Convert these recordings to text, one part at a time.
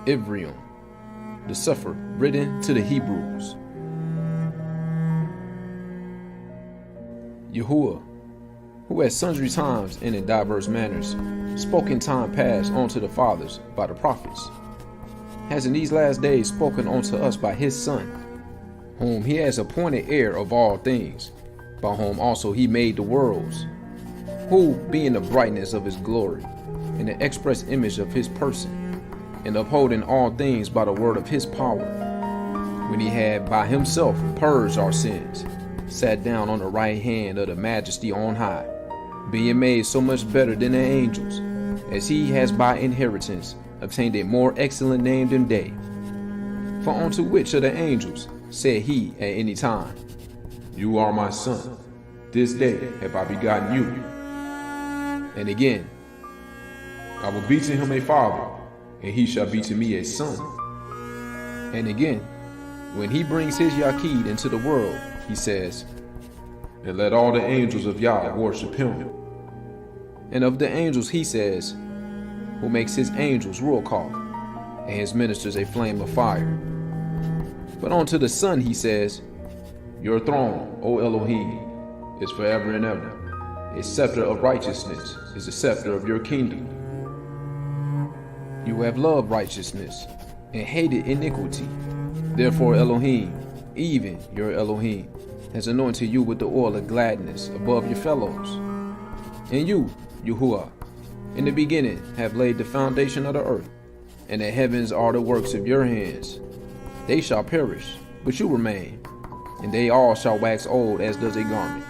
Ivriym, the Sefer written to the Hebrews. Yahuah, who at sundry times and in diverse manners spoke in time past unto the fathers by the prophets, has in these last days spoken unto us by his Son, whom he has appointed heir of all things, by whom also he made the worlds, who, being the brightness of his glory, and the express image of his person, and upholding all things by the word of his power, when he had by himself purged our sins, sat down on the right hand of the majesty on high, being made so much better than the angels, as he has by inheritance obtained a more excellent name than they. For unto which of the angels said he at any time, You are my son, this day have I begotten you? And again, I will be to him a father, and he shall be to me a son. And again, when he brings his Yahid into the world, he says, And let all the angels of Yah worship him. And of the angels he says, Who makes his angels ruach, and his ministers a flame of fire. But unto the Son he says, Your throne, O Elohim, is forever and ever. A scepter of righteousness is the scepter of your kingdom. You have loved righteousness and hated iniquity. Therefore Elohim, even your Elohim, has anointed you with the oil of gladness above your fellows. And you, Yahuah, in the beginning have laid the foundation of the earth, and the heavens are the works of your hands. They shall perish, but you remain, and they all shall wax old as does a garment.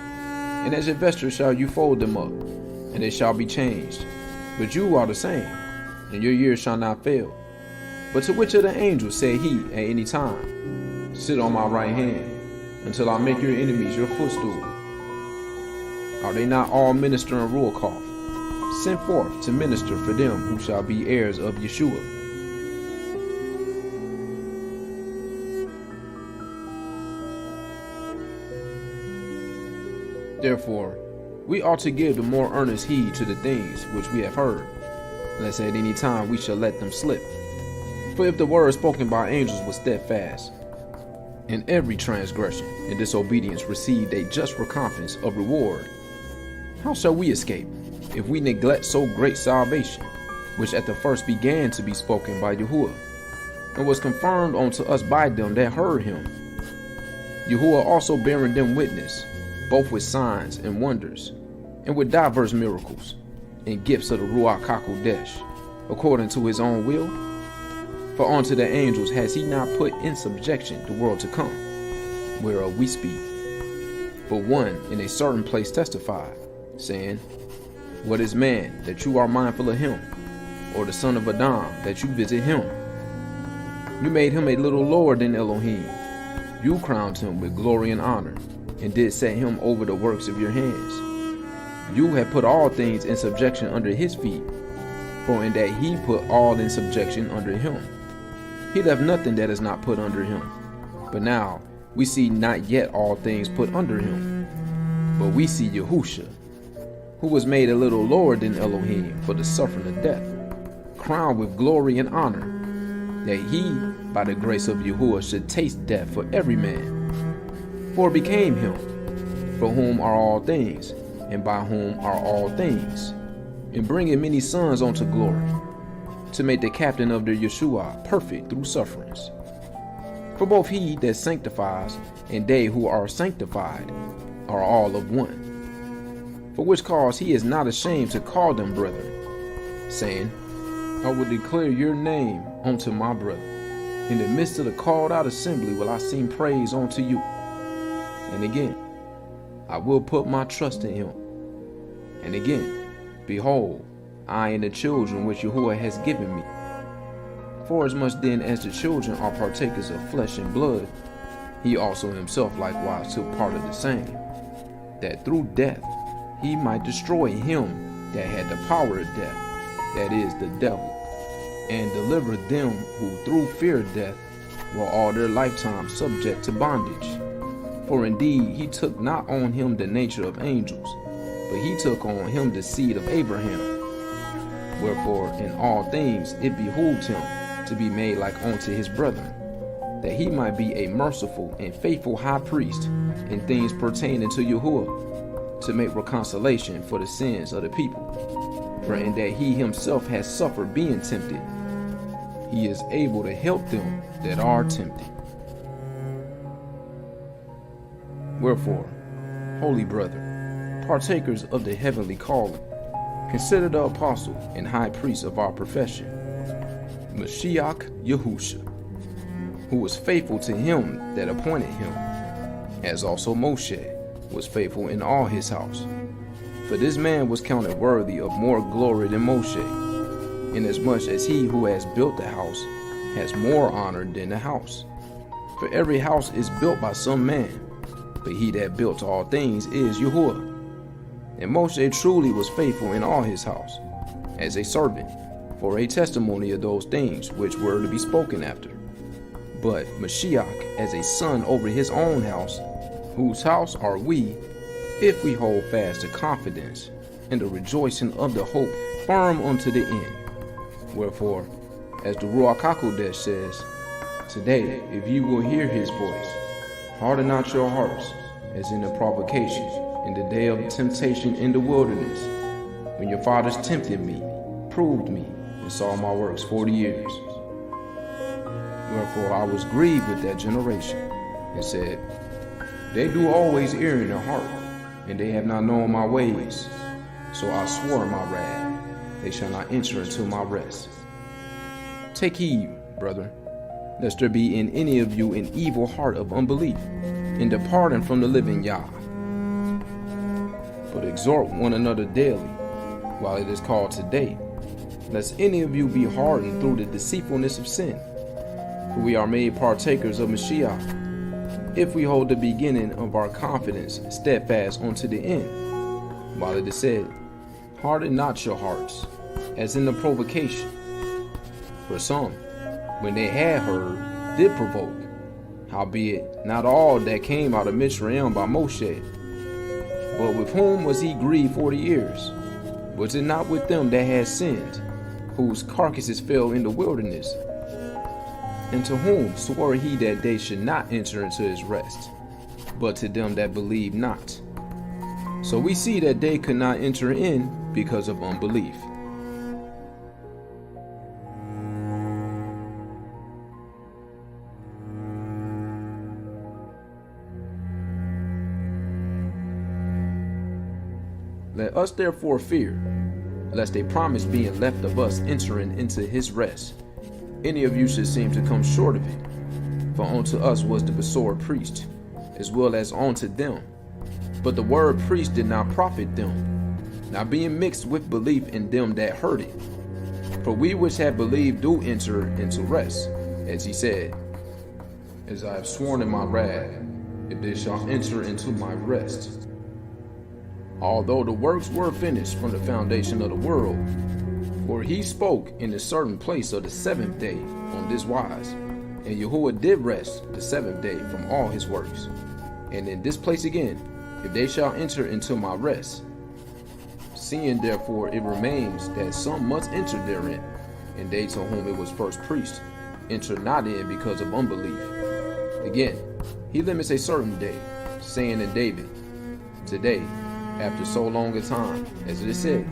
And as a vesture shall you fold them up, and they shall be changed. But you are the same, and your years shall not fail. But to which of the angels said he at any time, Sit on my right hand, until I make your enemies your footstool? Are they not all ministering ruach, sent forth to minister for them who shall be heirs of Yeshua? Therefore, we ought to give the more earnest heed to the things which we have heard, lest at any time we shall let them slip. For if the word spoken by angels was steadfast, and every transgression and disobedience received a just recompense of reward, how shall we escape if we neglect so great salvation, which at the first began to be spoken by Yahuah, and was confirmed unto us by them that heard him? Yahuah also bearing them witness, both with signs and wonders, and with diverse miracles, and gifts of the Ruach HaKodesh, according to his own will? For unto the angels has he not put in subjection the world to come, whereof we speak. For one in a certain place testified, saying, What is man, that you are mindful of him? Or the son of Adam, that you visit him? You made him a little lower than Elohim. You crowned him with glory and honor, and did set him over the works of your hands. You have put all things in subjection under his feet, for in that he put all in subjection under him. He left nothing that is not put under him. But now we see not yet all things put under him, but we see Yahusha, who was made a little lower than Elohim for the suffering of death, crowned with glory and honor, that he, by the grace of Yahuah, should taste death for every man. For it became him, for whom are all things, and by whom are all things, and bringing many sons unto glory, to make the captain of their Yeshua perfect through sufferings. For both he that sanctifies and they who are sanctified are all of one. For which cause he is not ashamed to call them brethren, saying, I will declare your name unto my brother. In the midst of the called out assembly will I sing praise unto you. And again, I will put my trust in him. And again, behold, I and the children which Yahuah has given me. For as much then as the children are partakers of flesh and blood, he also himself likewise took part of the same, that through death he might destroy him that had the power of death, that is, the devil, and deliver them who through fear of death were all their lifetime subject to bondage. For indeed he took not on him the nature of angels, but he took on him the seed of Abraham. Wherefore in all things it behooved him, to be made like unto his brethren, that he might be a merciful and faithful high priest in things pertaining to Yahuah, to make reconciliation for the sins of the people. For in that he himself has suffered being tempted, he is able to help them that are tempted. Wherefore, holy brethren, partakers of the heavenly calling, consider the apostle and high priest of our profession, Mashiach Yahusha, who was faithful to him that appointed him, as also Moshe was faithful in all his house. For this man was counted worthy of more glory than Moshe, inasmuch as he who has built the house has more honor than the house. For every house is built by some man, but he that built all things is Yahuah. And Moshe truly was faithful in all his house, as a servant, for a testimony of those things which were to be spoken after. But Mashiach as a son over his own house, whose house are we, if we hold fast the confidence and the rejoicing of the hope firm unto the end. Wherefore, as the Ruach HaKodesh says, today, if you will hear his voice, harden not your hearts, as in the provocation, in the day of temptation in the wilderness, when your fathers tempted me, proved me, and saw my works 40 years. Wherefore I was grieved with that generation, and said, they do always err in their heart, and they have not known my ways. So I swore in my wrath, they shall not enter into my rest. Take heed, brethren, lest there be in any of you an evil heart of unbelief, in departing from the living Yah. But exhort one another daily, while it is called today, lest any of you be hardened through the deceitfulness of sin. For we are made partakers of Mashiach, if we hold the beginning of our confidence steadfast unto the end. While it is said, harden not your hearts, as in the provocation. For some, when they had heard, did provoke, howbeit not all that came out of Mitzrayim by Moshe. But with whom was he grieved 40 years? Was it not with them that had sinned, whose carcasses fell in the wilderness? And to whom swore he that they should not enter into his rest, but to them that believed not? So we see that they could not enter in because of unbelief. Let us therefore fear, lest a promise being left of us entering into his rest, any of you should seem to come short of it. For unto us was the Besor preached, as well as unto them. But the word preached did not profit them, not being mixed with belief in them that heard it. For we which have believed do enter into rest, as he said, as I have sworn in my wrath, if they shall enter into my rest. Although the works were finished from the foundation of the world, for he spoke in a certain place of the seventh day on this wise, and Yahuah did rest the seventh day from all his works. And in this place again, if they shall enter into my rest. Seeing therefore it remains that some must enter therein, and they to whom it was first preached enter not in because of unbelief. Again, he limits a certain day, saying in David, today, after so long a time, as it is said,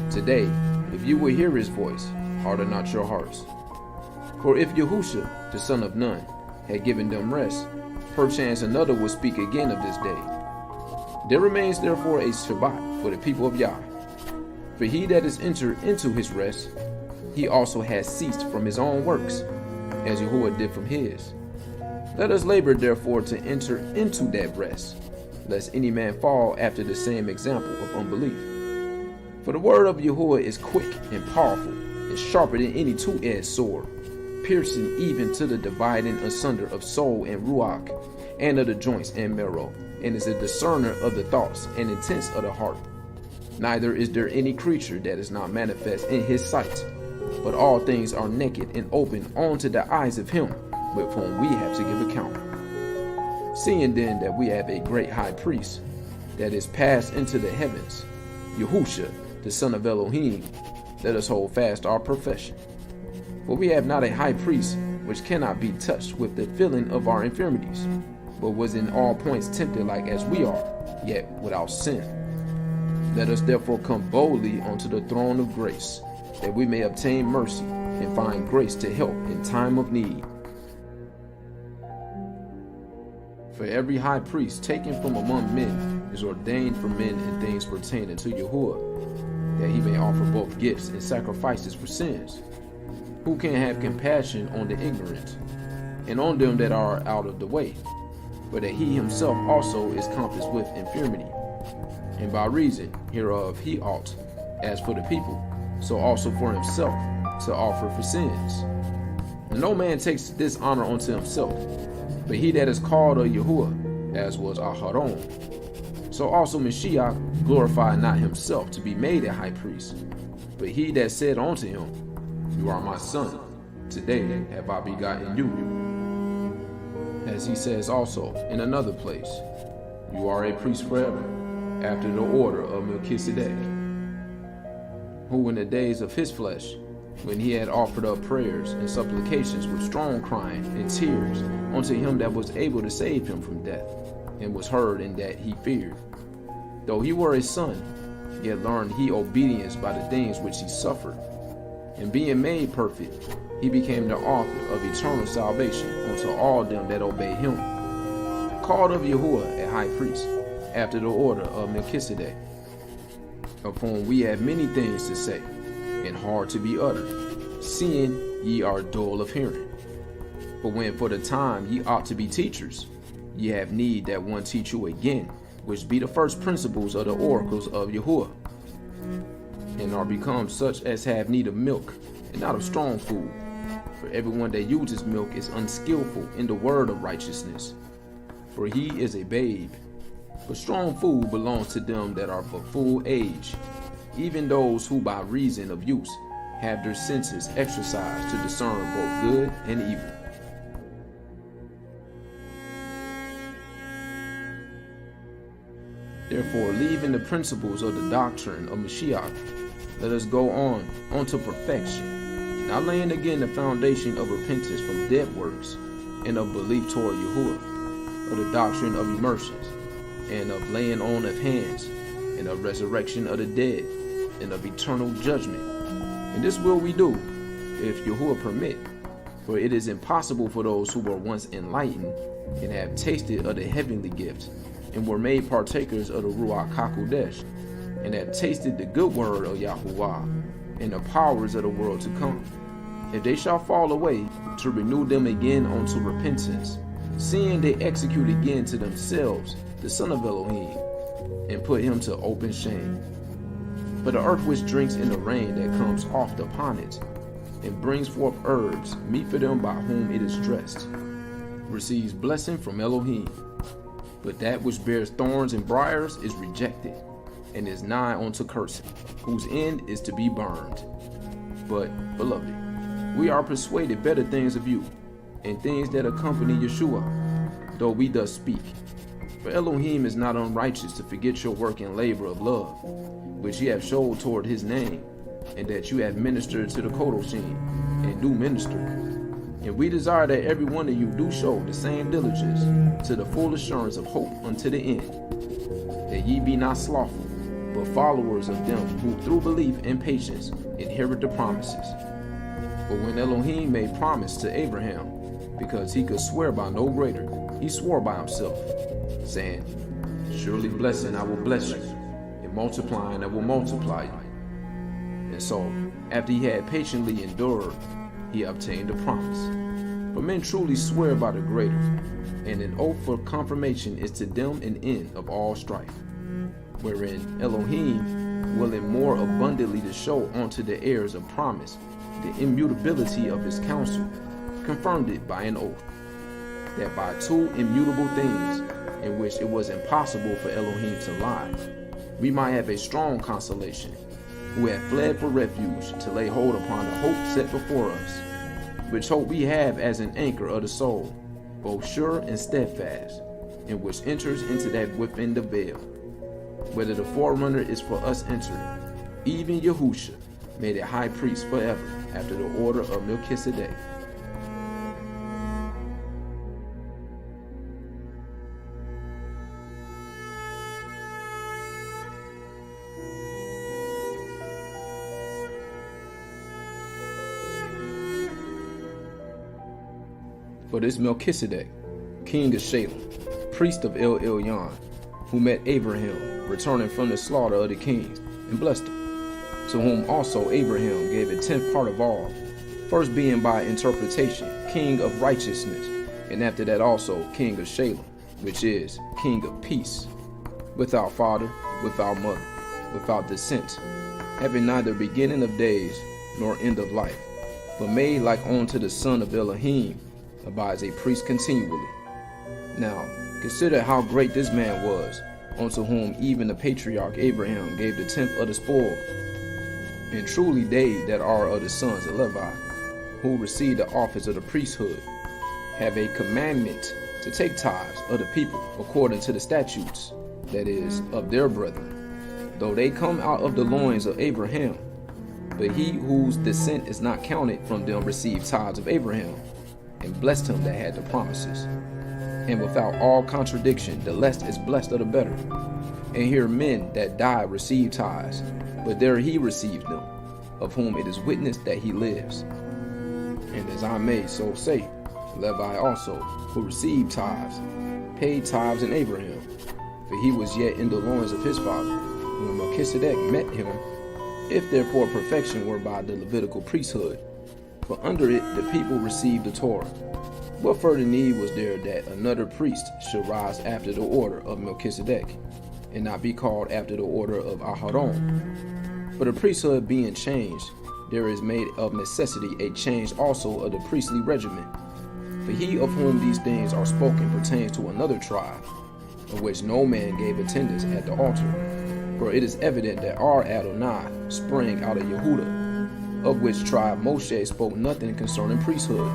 today, if you will hear his voice, harden not your hearts. For if Yahusha, the son of Nun, had given them rest, perchance another will speak again of this day. There remains therefore a Shabbat for the people of Yah. For he that is entered into his rest, he also has ceased from his own works, as Yahuah did from his. Let us labor therefore to enter into that rest, lest any man fall after the same example of unbelief. For the word of Yahuah is quick and powerful, and sharper than any two-edged sword, piercing even to the dividing asunder of soul and ruach, and of the joints and marrow, and is a discerner of the thoughts and intents of the heart. Neither is there any creature that is not manifest in his sight, but all things are naked and open unto the eyes of him with whom we have to give account. Seeing then that we have a great high priest that is passed into the heavens, Yahusha, the son of Elohim, let us hold fast our profession. For we have not a high priest which cannot be touched with the feeling of our infirmities, but was in all points tempted like as we are, yet without sin. Let us therefore come boldly unto the throne of grace, that we may obtain mercy and find grace to help in time of need. For every high priest taken from among men is ordained for men in things pertaining to Yahuah, that he may offer both gifts and sacrifices for sins, who can have compassion on the ignorant, and on them that are out of the way, but that he himself also is compassed with infirmity. And by reason hereof he ought, as for the people, so also for himself, to offer for sins. And no man takes this honor unto himself, but he that is called of Yahuah, as was Aharon. So also Mashiach glorified not himself to be made a high priest, but he that said unto him, You are my son, today have I begotten you. As he says also in another place, You are a priest forever, after the order of Melchizedek, who in the days of his flesh, when he had offered up prayers and supplications with strong crying and tears unto him that was able to save him from death, and was heard in that he feared. Though he were a son, yet learned he obedience by the things which he suffered. And being made perfect, he became the author of eternal salvation unto all them that obey him. Called of Yahuah a high priest, after the order of Melchizedek, of whom we have many things to say, and hard to be uttered, seeing ye are dull of hearing. But when for the time ye ought to be teachers, ye have need that one teach you again, which be the first principles of the oracles of Yahuah, and are become such as have need of milk, and not of strong food. For everyone that uses milk is unskillful in the word of righteousness, for he is a babe. But strong food belongs to them that are for full age, even those who by reason of use have their senses exercised to discern both good and evil. Therefore, leaving the principles of the doctrine of Mashiach, let us go on unto perfection, not laying again the foundation of repentance from dead works, and of belief toward Yahuah, of the doctrine of immersions, and of laying on of hands, and of resurrection of the dead, and of eternal judgment. And this will we do, if Yahuah permit, for it is impossible for those who were once enlightened, and have tasted of the heavenly gift, and were made partakers of the Ruach HaKodesh, and have tasted the good word of Yahuah, and the powers of the world to come. If they shall fall away, to renew them again unto repentance, seeing they execute again to themselves the Son of Elohim, and put him to open shame. For the earth which drinks in the rain that comes oft upon it, and brings forth herbs, meet for them by whom it is dressed, receives blessing from Elohim. But that which bears thorns and briars is rejected, and is nigh unto cursing, whose end is to be burned. But, beloved, we are persuaded better things of you, and things that accompany Yeshua, though we thus speak. For Elohim is not unrighteous to forget your work and labor of love, which ye have showed toward his name, and that you have ministered to the Kodoshim, and do minister. And we desire that every one of you do show the same diligence to the full assurance of hope unto the end, that ye be not slothful, but followers of them who through belief and patience inherit the promises. For when Elohim made promise to Abraham, because he could swear by no greater, he swore by himself, saying, Surely blessing I will bless you, and multiplying I will multiply you. And so, after he had patiently endured, he obtained the promise. For men truly swear by the greater, and an oath for confirmation is to them an end of all strife, wherein Elohim, willing more abundantly to show unto the heirs of promise the immutability of his counsel, confirmed it by an oath, that by two immutable things, in which it was impossible for Elohim to lie, we might have a strong consolation, who have fled for refuge to lay hold upon the hope set before us, which hope we have as an anchor of the soul, both sure and steadfast, and which enters into that within the veil, whether the forerunner is for us entering, even Yahusha, made a high priest forever after the order of Melchizedek. For this Melchizedek, king of Salem, priest of El Elyon, who met Ivriym returning from the slaughter of the kings, and blessed him, to whom also Ivriym gave a tenth part of all, first being by interpretation king of righteousness, and after that also king of Salem, which is king of peace, without father, without mother, without descent, having neither beginning of days nor end of life, but made like unto the son of Elohim, abides a priest continually. Now, consider how great this man was, unto whom even the patriarch Ivriym gave the tenth of the spoils. And truly they that are of the sons of Levi, who receive the office of the priesthood, have a commandment to take tithes of the people according to the statutes, that is, of their brethren, though they come out of the loins of Abraham. But he whose descent is not counted from them received tithes of Abraham, and blessed him that had the promises. And without all contradiction, the less is blessed of the better. And here men that die receive tithes, but there he received them, of whom it is witnessed that he lives. And as I may so say, Levi also, who received tithes, paid tithes in Abraham, for he was yet in the loins of his father, when Melchizedek met him, if therefore perfection were by the Levitical priesthood, for under it the people received the Torah. What further need was there that another priest should rise after the order of Melchizedek, and not be called after the order of Aharon? For the priesthood being changed, there is made of necessity a change also of the priestly regimen. For he of whom these things are spoken pertains to another tribe, of which no man gave attendance at the altar. For it is evident that our Adonai sprang out of Yahuah, of which tribe Moshe spoke nothing concerning priesthood.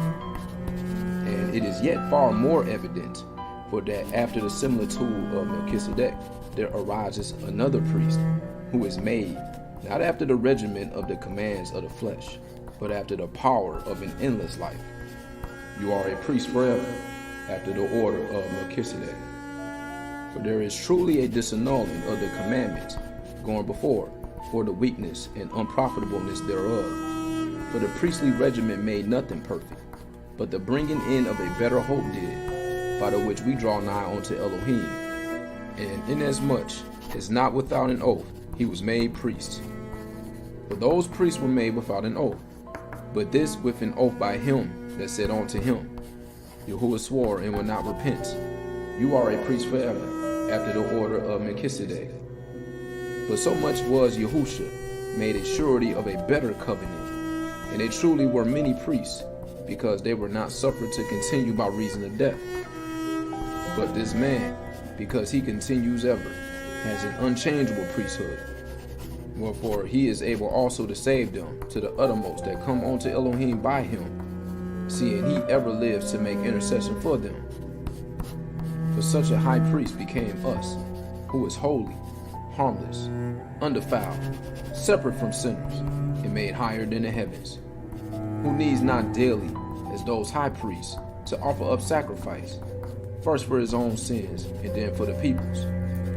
And it is yet far more evident, for that after the similitude of Melchizedek, there arises another priest, who is made, not after the regimen of the commands of the flesh, but after the power of an endless life. You are a priest forever, after the order of Melchizedek. For there is truly a disannulling of the commandment going before, for the weakness and unprofitableness thereof. For the priestly regimen made nothing perfect, but the bringing in of a better hope did, by the which we draw nigh unto Elohim. And inasmuch as not without an oath he was made priest. For those priests were made without an oath, but this with an oath by him that said unto him, Yahuah swore and will not repent, You are a priest forever, after the order of Melchizedek. But so much was Yahusha made a surety of a better covenant, and they truly were many priests, because they were not suffered to continue by reason of death. But this man, because he continues ever, has an unchangeable priesthood. Wherefore he is able also to save them to the uttermost that come unto Elohim by him, seeing he ever lives to make intercession for them. For such a high priest became us, who is holy, harmless, undefiled, separate from sinners, and made higher than the heavens, who needs not daily, as those high priests, to offer up sacrifice, first for his own sins, and then for the people's.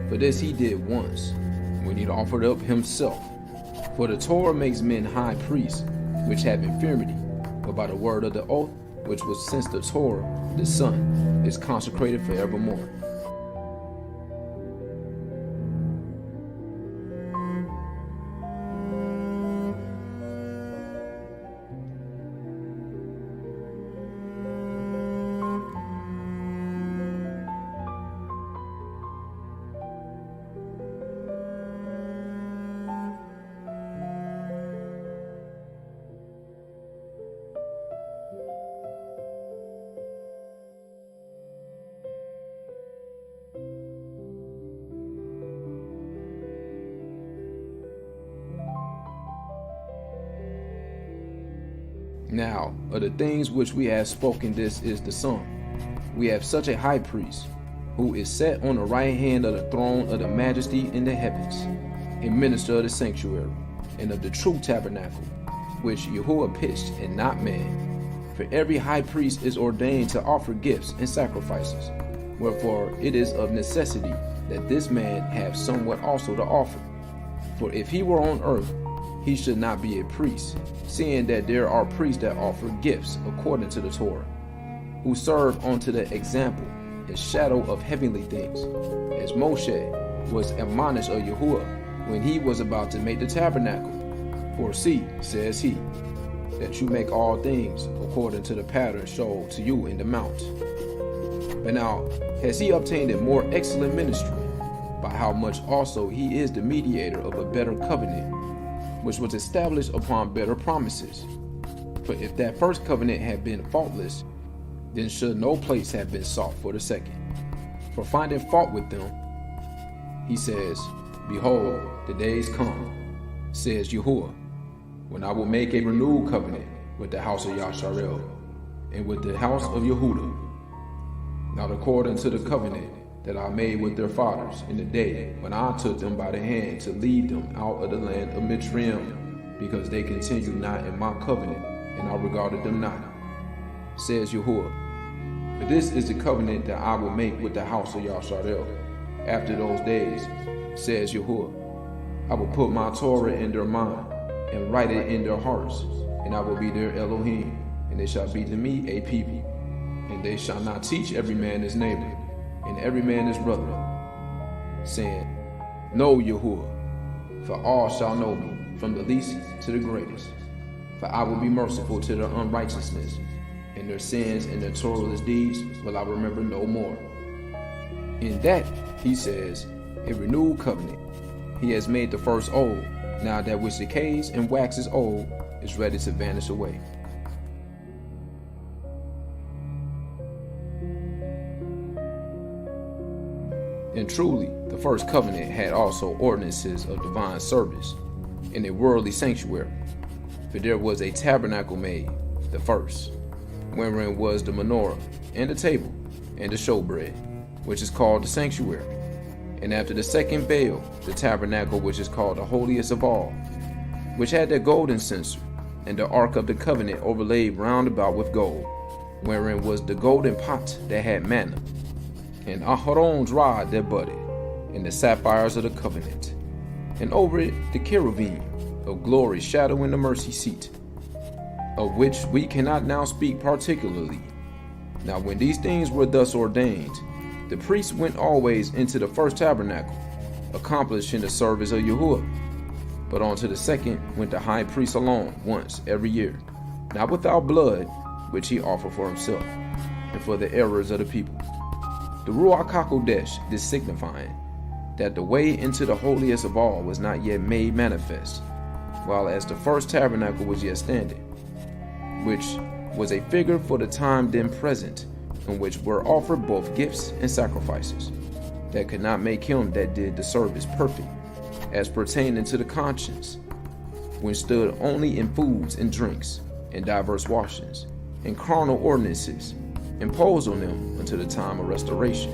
For this he did once, when he offered up himself. For the Torah makes men high priests, which have infirmity, but by the word of the oath, which was since the Torah, the Son, is consecrated forevermore. Now, of the things which we have spoken, this is the sum. We have such a high priest, who is set on the right hand of the throne of the majesty in the heavens, a minister of the sanctuary, and of the true tabernacle, which Yahuah pitched and not man. For every high priest is ordained to offer gifts and sacrifices, wherefore it is of necessity that this man have somewhat also to offer. For if he were on earth, he should not be a priest, seeing that there are priests that offer gifts according to the Torah, who serve unto the example and shadow of heavenly things, as Moshe was admonished of Yahuah when he was about to make the tabernacle. For see, says he, that you make all things according to the pattern showed to you in the mount. But now has he obtained a more excellent ministry, by how much also he is the mediator of a better covenant, which was established upon better promises. For if that first covenant had been faultless, then should no place have been sought for the second. For finding fault with them, he says, Behold, the days come, says Yahuah, when I will make a renewed covenant with the house of Yasharel and with the house of Yehudah, not according to the covenant that I made with their fathers in the day when I took them by the hand to lead them out of the land of Ivriym, because they continued not in my covenant, and I regarded them not, says Yahuah. For this is the covenant that I will make with the house of Yasharel after those days, says Yahuah. I will put my Torah in their mind and write it in their hearts, and I will be their Elohim, and they shall be to me a people. And they shall not teach every man his neighbor, and every man his brother, saying, Know Yahuah, for all shall know me, from the least to the greatest. For I will be merciful to their unrighteousness, and their sins and their Torah deeds will I remember no more. In that, he says, a renewed covenant. He has made the first old, now that which decays and waxes old is ready to vanish away. And truly, the first covenant had also ordinances of divine service in a worldly sanctuary. For there was a tabernacle made, the first, wherein was the menorah, and the table, and the showbread, which is called the sanctuary. And after the second veil, the tabernacle which is called the holiest of all, which had the golden censer, and the ark of the covenant overlaid round about with gold, wherein was the golden pot that had manna, and Aharon's rod that budded, and the sapphires of the covenant, and over it the cherubim of glory shadowing the mercy seat, of which we cannot now speak particularly. Now when these things were thus ordained, the priests went always into the first tabernacle, accomplishing the service of Yahuah. But unto the second went the high priest alone once every year, not without blood, which he offered for himself, and for the errors of the people. The Ruach HaKodesh, this signifying that the way into the holiest of all was not yet made manifest, while as the first tabernacle was yet standing, which was a figure for the time then present, in which were offered both gifts and sacrifices, that could not make him that did the service perfect, as pertaining to the conscience, when stood only in foods and drinks, and diverse washings, and carnal ordinances, imposed on them until the time of restoration.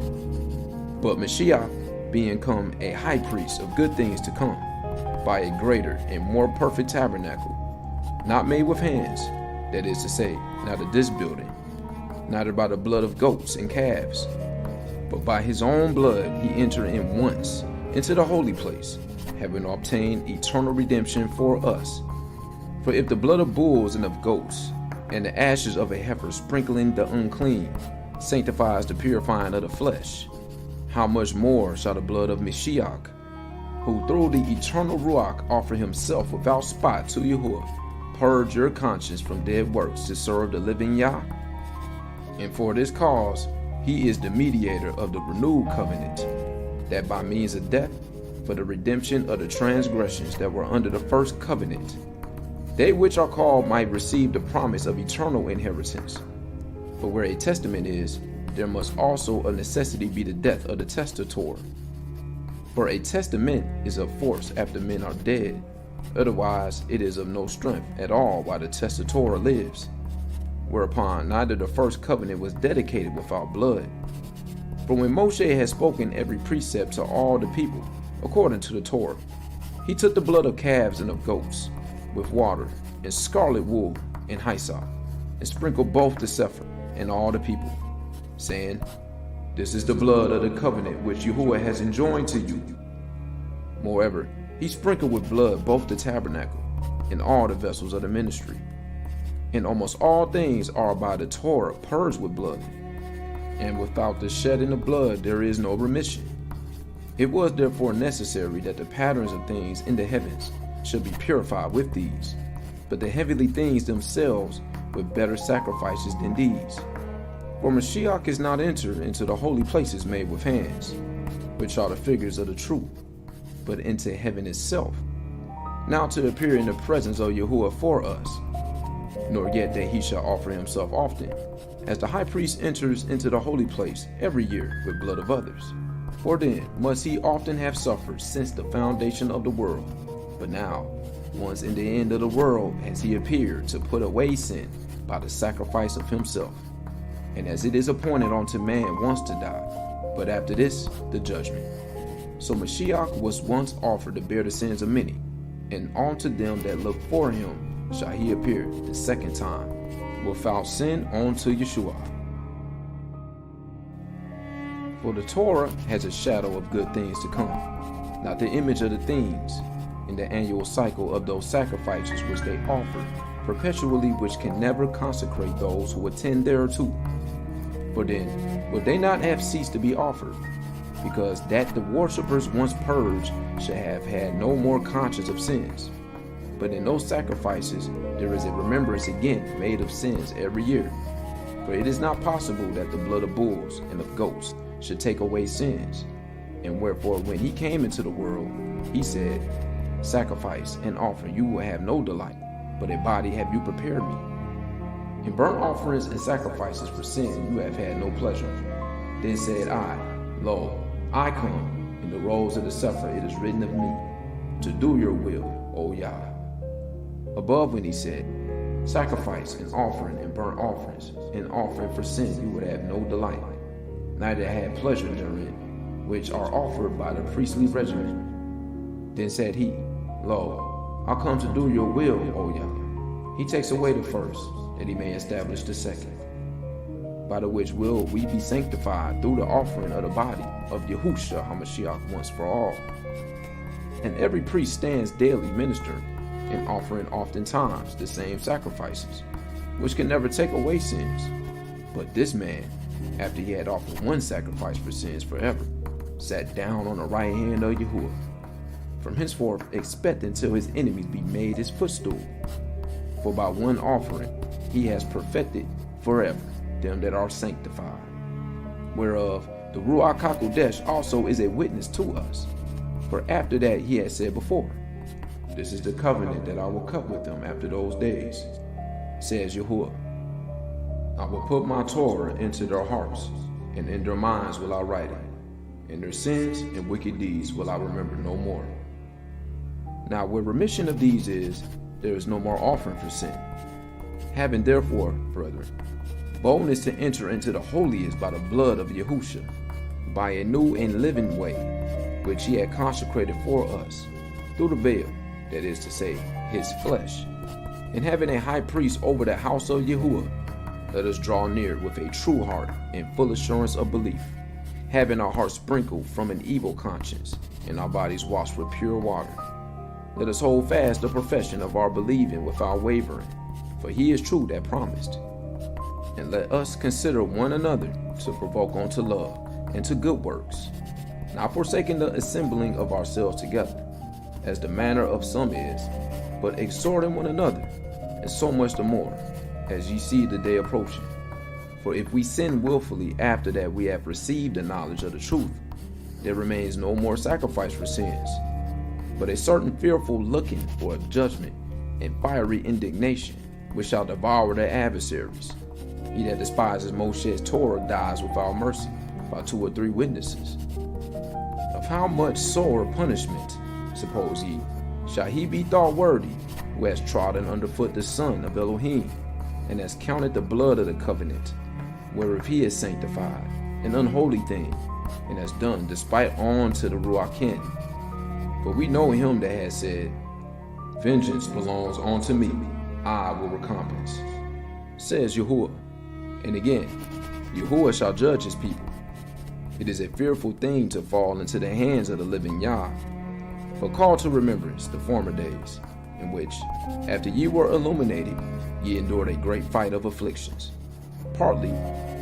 But Mashiach, being come a high priest of good things to come, by a greater and more perfect tabernacle, not made with hands, that is to say, not of this building, neither by the blood of goats and calves, but by his own blood he entered in once into the holy place, having obtained eternal redemption for us. For if the blood of bulls and of goats, and the ashes of a heifer sprinkling the unclean, sanctifies the purifying of the flesh, how much more shall the blood of Mashiach, who through the eternal Ruach offer himself without spot to Yahuah, purge your conscience from dead works to serve the living Yah? And for this cause, he is the mediator of the renewed covenant, that by means of death, for the redemption of the transgressions that were under the first covenant, they which are called might receive the promise of eternal inheritance. For where a testament is, there must also of necessity be the death of the testator. For a testament is of force after men are dead, otherwise it is of no strength at all while the testator lives. Whereupon neither the first covenant was dedicated without blood. For when Moshe had spoken every precept to all the people, according to the Torah, He took the blood of calves and of goats, with water, and scarlet wool, and hyssop, and sprinkled both the Sefer and all the people, saying, This is the blood of the covenant which Yahuah has enjoined to you. Moreover, he sprinkled with blood both the tabernacle and all the vessels of the ministry. And almost all things are by the Torah purged with blood, and without the shedding of blood there is no remission. It was therefore necessary that the patterns of things in the heavens should be purified with these, but the heavenly things themselves with better sacrifices than these. For Mashiach is not entered into the holy places made with hands, which are the figures of the truth, but into heaven itself, now to appear in the presence of Yahuah for us, nor yet that he shall offer himself often, as the high priest enters into the holy place every year with blood of others. For then must he often have suffered since the foundation of the world. But now, once in the end of the world, has he appeared to put away sin by the sacrifice of himself. And as it is appointed unto man once to die, but after this, the judgment. So Mashiach was once offered to bear the sins of many, and unto them that look for him shall he appear the second time, without sin unto Yeshua. For the Torah has a shadow of good things to come, not the image of the things, in the annual cycle of those sacrifices which they offer perpetually, which can never consecrate those who attend thereto. For then would they not have ceased to be offered, because that the worshippers once purged shall have had no more conscience of sins. But in those sacrifices there is a remembrance again made of sins every year. For it is not possible that the blood of bulls and of goats should take away sins. And wherefore when he came into the world, he said, Sacrifice and offering you will have no delight, but a body have you prepared me. In burnt offerings and sacrifices for sin you have had no pleasure. Then said I, Lo, I come, in the rolls of the Sefer it is written of me, to do your will, O Yah. Above when he said, Sacrifice and offering and burnt offerings, and offering for sin you would have no delight, neither had pleasure therein, which are offered by the priestly regimen. Then said he, Lo, I come to do your will, O Yah. He takes away the first, that he may establish the second, by the which will we be sanctified through the offering of the body of Yahusha HaMashiach once for all. And every priest stands daily ministering, and offering oftentimes the same sacrifices, which can never take away sins. But this man, after he had offered one sacrifice for sins forever, sat down on the right hand of Yahuah. From henceforth expect until his enemies be made his footstool. For by one offering he has perfected forever them that are sanctified, whereof the Ruach HaKodesh also is a witness to us. For after that he had said before, This is the covenant that I will cut with them after those days, says Yahuah. I will put my Torah into their hearts, and in their minds will I write it, and their sins and wicked deeds will I remember no more. Now where remission of these is, there is no more offering for sin. Having therefore, brethren, boldness to enter into the holiest by the blood of Yahusha, by a new and living way, which he had consecrated for us, through the veil, that is to say, his flesh. And having a high priest over the house of Yahuah, let us draw near with a true heart and full assurance of belief, having our hearts sprinkled from an evil conscience, and our bodies washed with pure water. Let us hold fast the profession of our believing without wavering, for he is true that promised. And let us consider one another to provoke unto love and to good works, not forsaking the assembling of ourselves together, as the manner of some is, but exhorting one another, and so much the more, as ye see the day approaching. For if we sin willfully after that we have received the knowledge of the truth, there remains no more sacrifice for sins, but a certain fearful looking for a judgment and fiery indignation, which shall devour their adversaries. He that despises Moshe's Torah dies without mercy by 2 or 3 witnesses. Of how much sore punishment, suppose ye, shall he be thought worthy, who has trodden underfoot the Son of Elohim, and has counted the blood of the covenant, whereof he is sanctified, an unholy thing, and has done despite on to the Ruach Ken, For we know him that has said, vengeance belongs unto me, I will recompense, says Yahuah. And again, Yahuah shall judge his people. It is a fearful thing to fall into the hands of the living Yah. But call to remembrance the former days, in which, after ye were illuminated, ye endured a great fight of afflictions, partly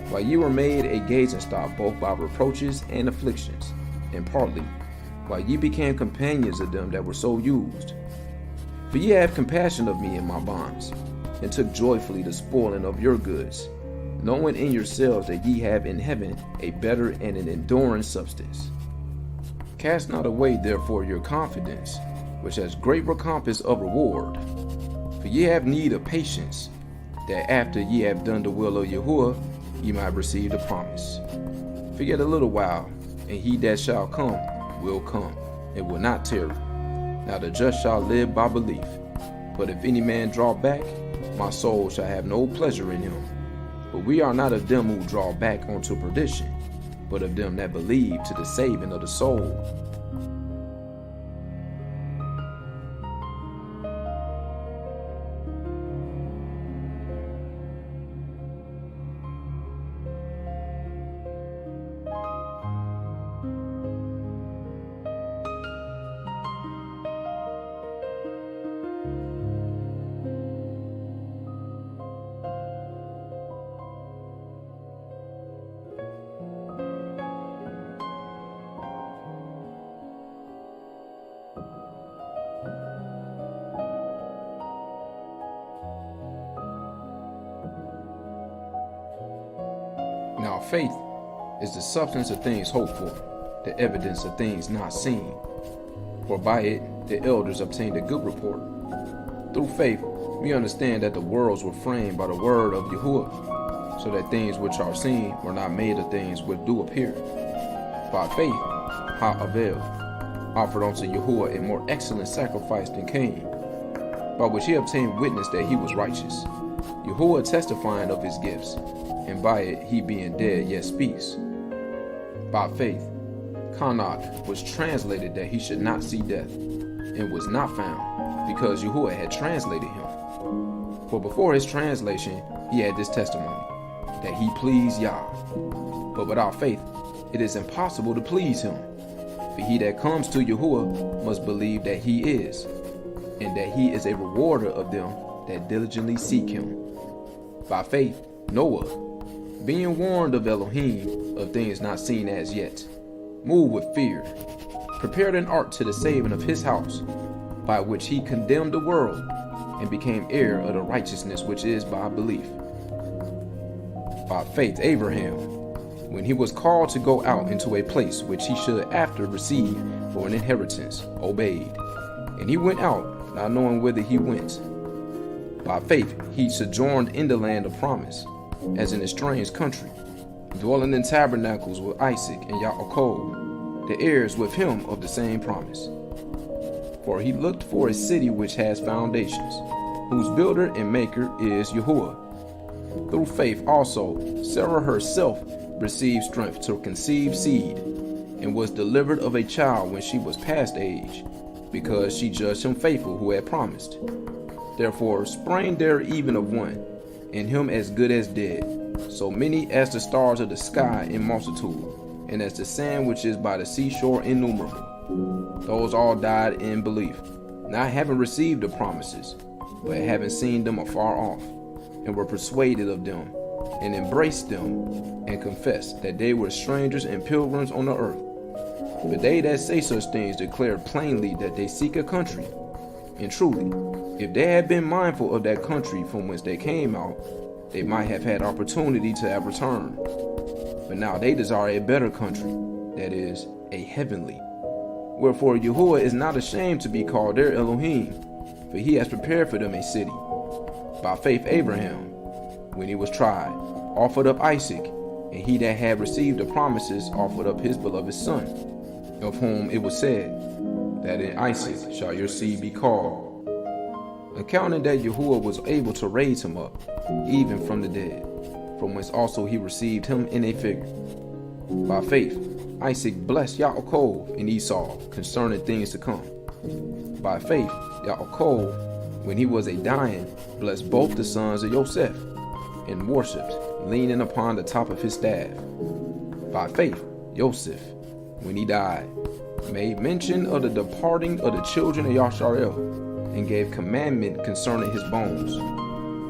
while ye were made a gazing stock both by reproaches and afflictions, and partly while ye became companions of them that were so used. For ye have compassion of me in my bonds, and took joyfully the spoiling of your goods, knowing in yourselves that ye have in heaven a better and an enduring substance. Cast not away therefore your confidence, which has great recompense of reward. For ye have need of patience, that after ye have done the will of Yahuah, ye might receive the promise. For yet a little while, and he that shall come will come, and will not tarry. Now the just shall live by belief. But if any man draw back, my soul shall have no pleasure in him. But we are not of them who draw back unto perdition, but of them that believe to the saving of the soul. Now faith is the substance of things hoped for, the evidence of things not seen. For by it the elders obtained a good report. Through faith we understand that the worlds were framed by the word of Yahuah, so that things which are seen were not made of things which do appear. By faith Abel offered unto Yahuah a more excellent sacrifice than Cain, by which he obtained witness that he was righteous, Yahuah testifying of his gifts, and by it he being dead yet speaks. By faith Canaan was translated that he should not see death, and was not found, because Yahuah had translated him. For before his translation he had this testimony, that he pleased Yah. But without faith it is impossible to please him. For he that comes to Yahuah must believe that he is, and that he is a rewarder of them that diligently seek him. By faith Noah, being warned of Elohim of things not seen as yet, moved with fear, prepared an ark to the saving of his house, by which he condemned the world, and became heir of the righteousness which is by belief. By faith Ivriym, when he was called to go out into a place which he should after receive for an inheritance, obeyed. And he went out, not knowing whither he went. By faith he sojourned in the land of promise, as in a strange country, dwelling in tabernacles with Isaac and Yahuah, the heirs with him of the same promise. For he looked for a city which has foundations, whose builder and maker is Yahuah. Through faith also Sarah herself received strength to conceive seed, and was delivered of a child when she was past age, because she judged him faithful who had promised. Therefore sprang there even of one, and him as good as dead, so many as the stars of the sky in multitude, and as the sand which is by the seashore innumerable. Those all died in belief, not having received the promises, but having seen them afar off, and were persuaded of them, and embraced them, and confessed that they were strangers and pilgrims on the earth. But they that say such things declare plainly that they seek a country. And truly, if they had been mindful of that country from whence they came out, they might have had opportunity to have returned. But now they desire a better country, that is, a heavenly. Wherefore Yahuah is not ashamed to be called their Elohim, for he has prepared for them a city. By faith Abraham, when he was tried, offered up Isaac, and he that had received the promises offered up his beloved son, of whom it was said, that in Isaac shall your seed be called, accounting that Yahuah was able to raise him up, even from the dead, from whence also he received him in a figure. By faith Isaac blessed Yaakov and Esau concerning things to come. By faith, Yaakov, when he was a dying, blessed both the sons of Joseph, and worshipped, leaning upon the top of his staff. By faith, Joseph, when he died, made mention of the departing of the children of Yasharel, and gave commandment concerning his bones.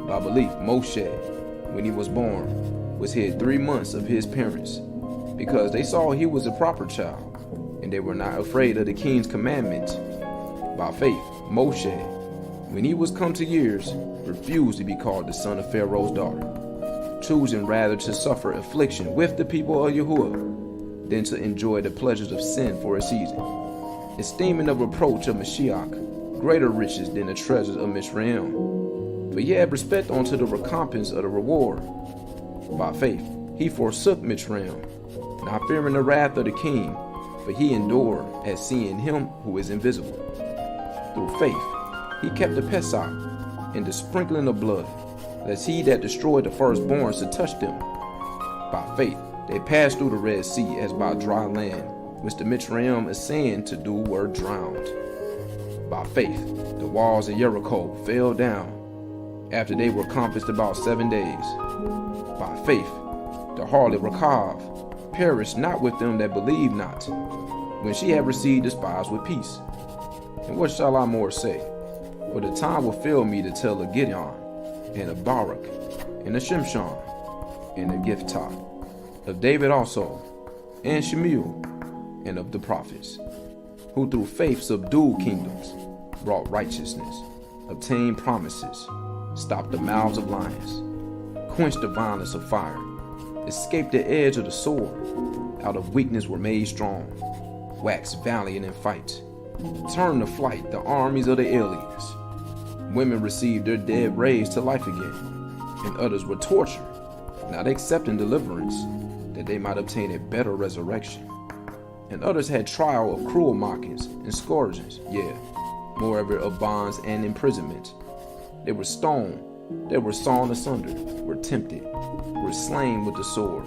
By belief, Moshe, when he was born, was hid 3 months of his parents, because they saw he was a proper child, and they were not afraid of the king's commandment. By faith, Moshe, when he was come to years, refused to be called the son of Pharaoh's daughter, choosing rather to suffer affliction with the people of Yahuah than to enjoy the pleasures of sin for a season, esteeming the reproach of Mashiach greater riches than the treasures of Ivriym. For ye have respect unto the recompense of the reward. By faith he forsook Ivriym, not fearing the wrath of the king, for he endured as seeing him who is invisible. Through faith he kept the Pesach and the sprinkling of blood, lest he that destroyed the firstborn should touch them. By faith they passed through the Red Sea as by dry land, which the Ivriym essaying to do were drowned. By faith the walls of Jericho fell down, after they were compassed about 7 days. By faith the harlot Rachav perished not with them that believed not, when she had received the spies with peace. And what shall I more say? For the time will fail me to tell of Gideon, and of Barak, and of Shimshon, and of Giftah, of David also, and Shemuel, and of the prophets, who through faith subdued kingdoms, brought righteousness, obtained promises, stopped the mouths of lions, quenched the violence of fire, escaped the edge of the sword, out of weakness were made strong, waxed valiant in fight, turned to flight the armies of the aliens. Women received their dead raised to life again, and others were tortured, not accepting deliverance, that they might obtain a better resurrection. And others had trial of cruel mockings and scourgings, yea, moreover of bonds and imprisonment. They were stoned, they were sawn asunder, were tempted, were slain with the sword.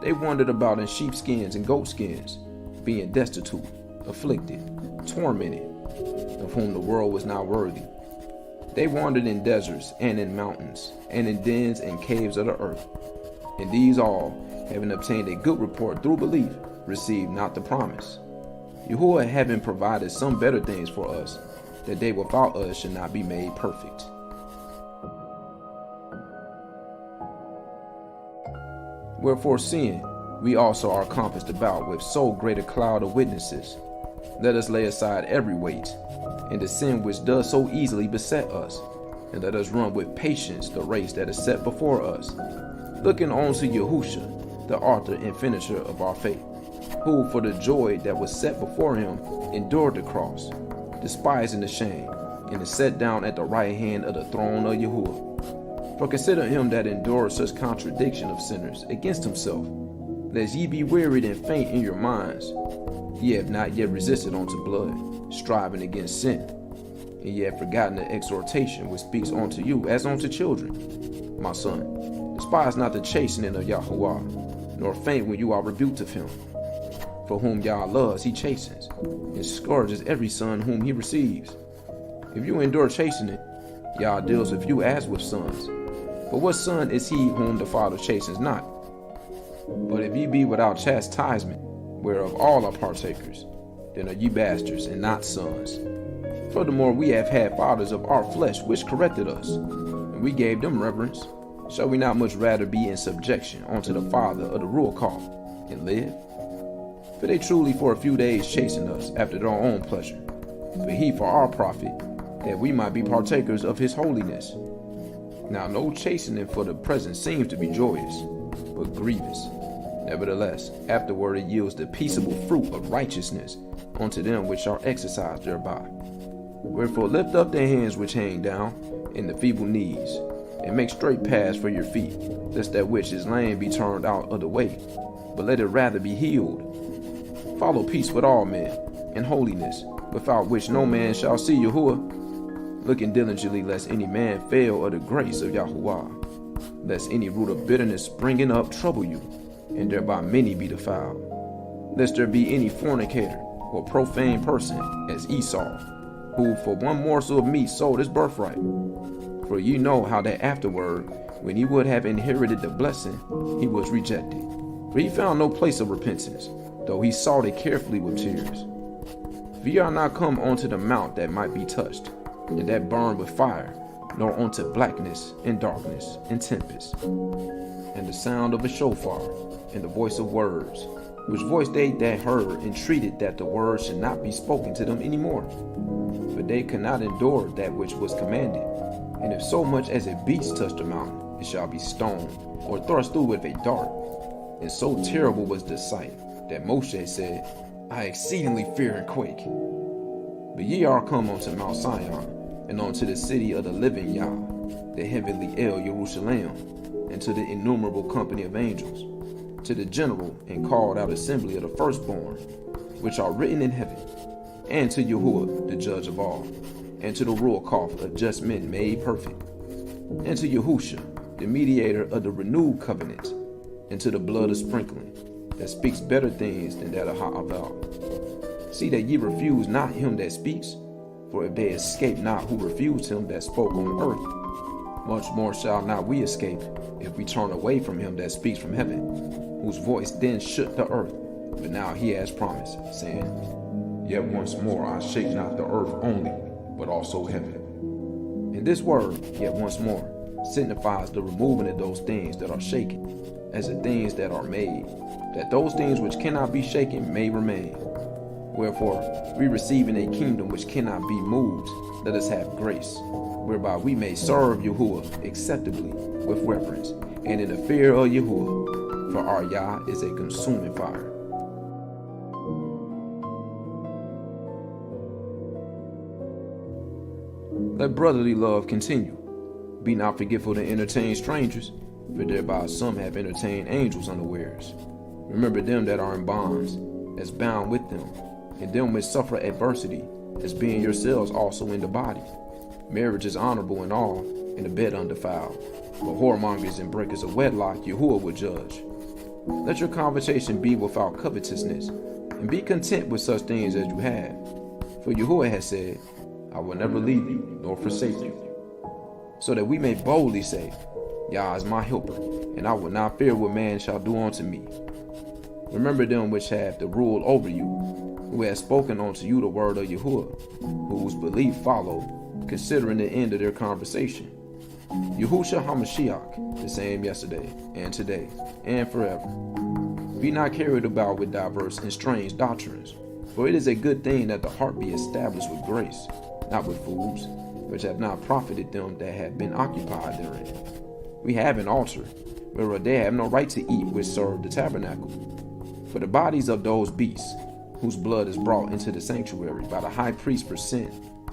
They wandered about in sheepskins and goatskins, being destitute, afflicted, tormented, of whom the world was not worthy. They wandered in deserts and in mountains, and in dens and caves of the earth. And these all, having obtained a good report through belief, received not the promise. Yahuah having provided some better things for us, that they without us should not be made perfect. Wherefore, seeing we also are compassed about with so great a cloud of witnesses, let us lay aside every weight, and the sin which does so easily beset us, and let us run with patience the race that is set before us, looking on to Yahusha, the author and finisher of our faith, who for the joy that was set before him endured the cross, despising the shame, and is set down at the right hand of the throne of Yahuah. For consider him that endured such contradiction of sinners against himself, lest ye be wearied and faint in your minds. Ye have not yet resisted unto blood, striving against sin, and ye have forgotten the exhortation which speaks unto you as unto children. My son, despise not the chastening of Yahuah, nor faint when you are rebuked of him. For whom Yah loves, he chastens, and scourges every son whom he receives. If you endure chastening, Yah deals with you as with sons. But what son is he whom the Father chastens not? But if ye be without chastisement, whereof all are partakers, then are ye bastards and not sons. Furthermore, we have had fathers of our flesh which corrected us, and we gave them reverence. Shall we not much rather be in subjection unto the Father of the Ruach and live? For they truly for a few days chastened us after their own pleasure, but he for our profit, that we might be partakers of his holiness. Now no chastening for the present seems to be joyous, but grievous. Nevertheless, afterward it yields the peaceable fruit of righteousness unto them which are exercised thereby. Wherefore lift up the hands which hang down, and the feeble knees, and make straight paths for your feet, lest that which is lame be turned out of the way, but let it rather be healed. Follow peace with all men, and holiness, without which no man shall see Yahuah, looking diligently lest any man fail of the grace of Yahuah, lest any root of bitterness springing up trouble you, and thereby many be defiled. lest there be any fornicator or profane person as Esau, who for one morsel of meat sold his birthright. For ye know how that afterward, when he would have inherited the blessing, he was rejected. For he found no place of repentance, though he sought it carefully with tears. For ye are not come unto the mount that might be touched, and that burned with fire, nor unto blackness and darkness and tempest, and the sound of a shofar, and the voice of words, which voice they that heard entreated that the words should not be spoken to them any more. For they could not endure that which was commanded. And if so much as a beast touch the mountain, it shall be stoned, or thrust through with a dart. And so terrible was the sight, that Moshe said, I exceedingly fear and quake. But ye are come unto Mount Sion, and unto the city of the living Yah, the heavenly El Jerusalem, and to the innumerable company of angels, to the general and called out assembly of the firstborn, which are written in heaven, and to Yahuah, the judge of all, and to the Ruach of just men made perfect, and to Yahusha, the mediator of the renewed covenant, and to the blood of sprinkling, that speaks better things than that of Ha'avel. See that ye refuse not him that speaks, for if they escape not who refused him that spoke on earth, much more shall not we escape, if we turn away from him that speaks from heaven, whose voice then shook the earth, but now he has promised, saying, Yet once more I shake not the earth only, but also heaven. And this word, yet once more, signifies the removing of those things that are shaken, as the things that are made, that those things which cannot be shaken may remain. Wherefore, we receiving a kingdom which cannot be moved, let us have grace, whereby we may serve Yahuah acceptably with reverence, and in the fear of Yahuah, for our Yah is a consuming fire. Let brotherly love continue. Be not forgetful to entertain strangers, for thereby some have entertained angels unawares. Remember them that are in bonds, as bound with them, and them which suffer adversity, as being yourselves also in the body. Marriage is honorable in all, and the bed undefiled. But whoremongers and breakers of wedlock Yahuah will judge. Let your conversation be without covetousness, and be content with such things as you have. For Yahuah has said, I will never leave you, nor forsake you. So that we may boldly say, Yah is my helper, and I will not fear what man shall do unto me. Remember them which have the rule over you, who have spoken unto you the word of Yahuah, whose belief follow, considering the end of their conversation. Yahusha HaMashiach, the same yesterday, and today, and forever. Be not carried about with diverse and strange doctrines, for it is a good thing that the heart be established with grace, not with fools, which have not profited them that have been occupied therein. We have an altar, whereof they have no right to eat which serve the tabernacle. For the bodies of those beasts, whose blood is brought into the sanctuary by the high priest for sin,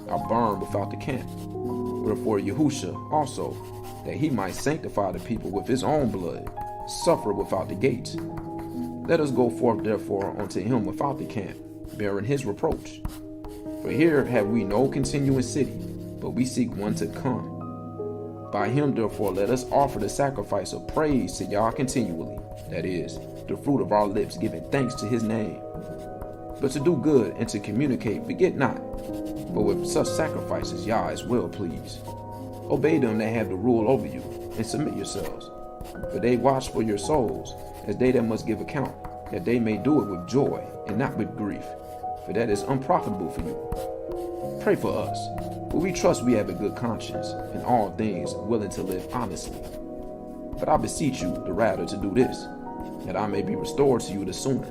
are burned without the camp. Wherefore Yahusha also, that he might sanctify the people with his own blood, suffered without the gates. Let us go forth therefore unto him without the camp, bearing his reproach. For here have we no continuing city, but we seek one to come. By him therefore let us offer the sacrifice of praise to Yah continually, that is, the fruit of our lips giving thanks to his name. But to do good and to communicate forget not, for with such sacrifices Yah is well pleased. Obey them that have the rule over you, and submit yourselves. For they watch for your souls, as they that must give account, that they may do it with joy and not with grief, for that is unprofitable for you. Pray for us, for we trust we have a good conscience, in all things willing to live honestly. But I beseech you the rather to do this, that I may be restored to you the sooner.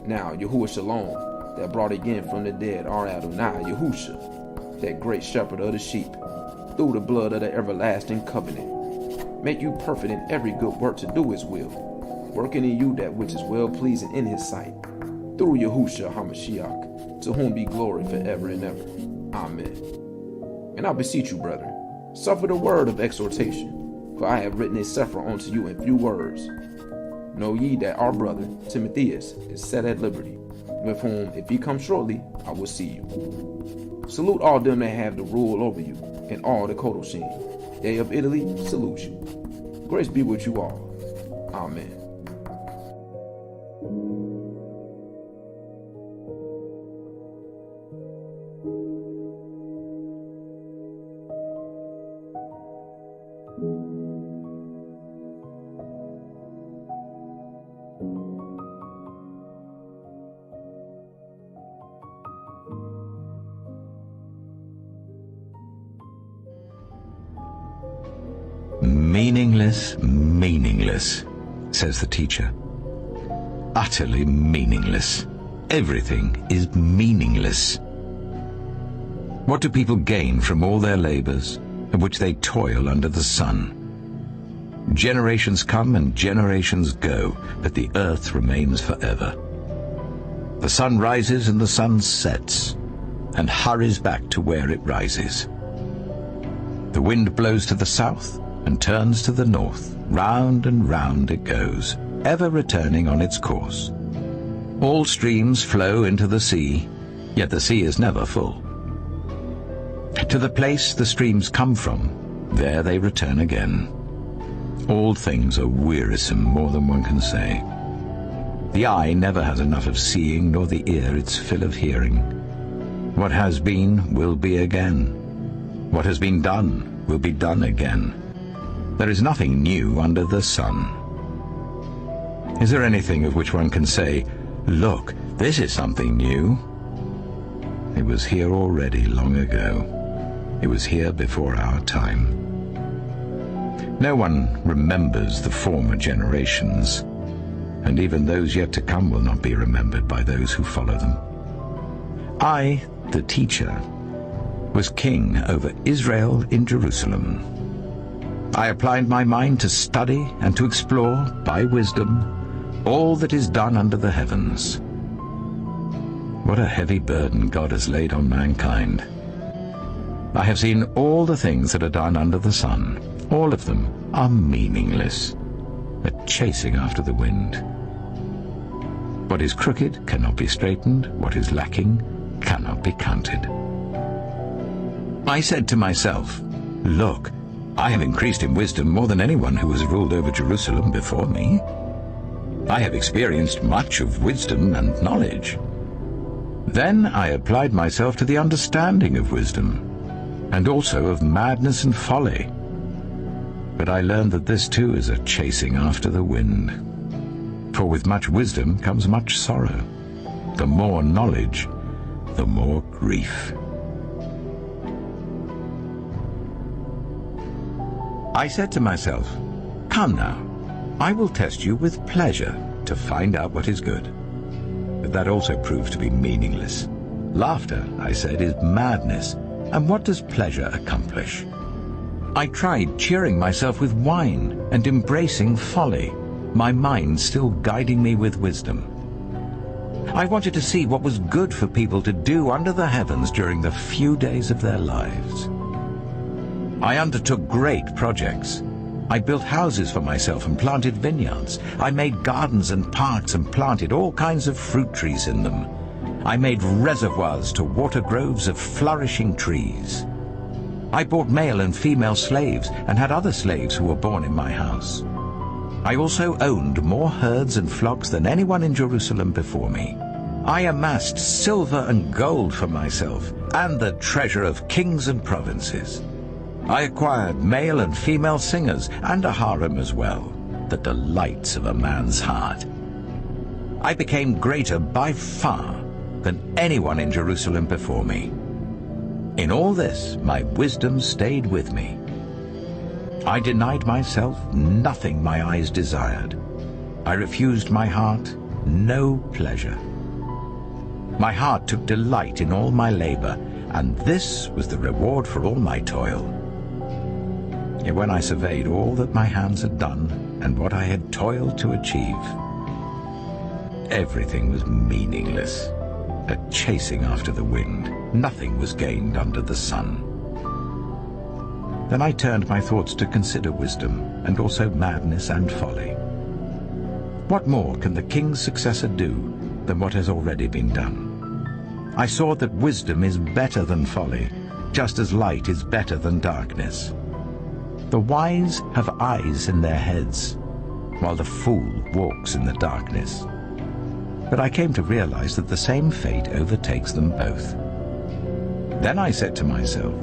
Now Yahuwah Shalom, that brought again from the dead our Adonai Yahusha, that great shepherd of the sheep, through the blood of the everlasting covenant, make you perfect in every good work to do his will, working in you that which is well pleasing in his sight, through Yahusha HaMashiach, to whom be glory forever and ever. Amen. And I beseech you, brethren, suffer the word of exhortation, for I have written a sefer unto you in few words. Know ye that our brother Timotheus is set at liberty, with whom, if he come shortly, I will see you. Salute all them that have the rule over you, and all the Kodoshim. They of Italy salute you. Grace be with you all. Amen. Meaningless, meaningless, says the teacher. Utterly meaningless. Everything is meaningless. What do people gain from all their labors, of which they toil under the sun? Generations come and generations go, but the earth remains forever. The sun rises and the sun sets, and hurries back to where it rises. The wind blows to the south and turns to the north. Round and round it goes, ever returning on its course. All streams flow into the sea, yet the sea is never full. To the place the streams come from, there they return again. All things are wearisome, more than one can say. The eye never has enough of seeing, nor the ear its fill of hearing. What has been will be again. What has been done will be done again. There is nothing new under the sun. Is there anything of which one can say, "Look, this is something new"? It was here already long ago. It was here before our time. No one remembers the former generations, and even those yet to come will not be remembered by those who follow them. I, the teacher, was king over Israel in Jerusalem. I applied my mind to study and to explore, by wisdom, all that is done under the heavens. What a heavy burden God has laid on mankind. I have seen all the things that are done under the sun. All of them are meaningless, a chasing after the wind. What is crooked cannot be straightened, what is lacking cannot be counted. I said to myself, "Look, I have increased in wisdom more than anyone who has ruled over Jerusalem before me. I have experienced much of wisdom and knowledge." Then I applied myself to the understanding of wisdom, and also of madness and folly. But I learned that this too is a chasing after the wind. For with much wisdom comes much sorrow. The more knowledge, the more grief. I said to myself, "Come now, I will test you with pleasure to find out what is good." But that also proved to be meaningless. Laughter, I said, is madness, and what does pleasure accomplish? I tried cheering myself with wine and embracing folly, my mind still guiding me with wisdom. I wanted to see what was good for people to do under the heavens during the few days of their lives. I undertook great projects. I built houses for myself and planted vineyards. I made gardens and parks and planted all kinds of fruit trees in them. I made reservoirs to water groves of flourishing trees. I bought male and female slaves and had other slaves who were born in my house. I also owned more herds and flocks than anyone in Jerusalem before me. I amassed silver and gold for myself and the treasure of kings and provinces. I acquired male and female singers and a harem as well, the delights of a man's heart. I became greater by far than anyone in Jerusalem before me. In all this, my wisdom stayed with me. I denied myself nothing my eyes desired. I refused my heart no pleasure. My heart took delight in all my labor, and this was the reward for all my toil. Yet when I surveyed all that my hands had done and what I had toiled to achieve, everything was meaningless, a chasing after the wind. Nothing was gained under the sun. Then I turned my thoughts to consider wisdom, and also madness and folly. What more can the king's successor do than what has already been done? I saw that wisdom is better than folly, just as light is better than darkness. The wise have eyes in their heads, while the fool walks in the darkness. But I came to realize that the same fate overtakes them both. Then I said to myself,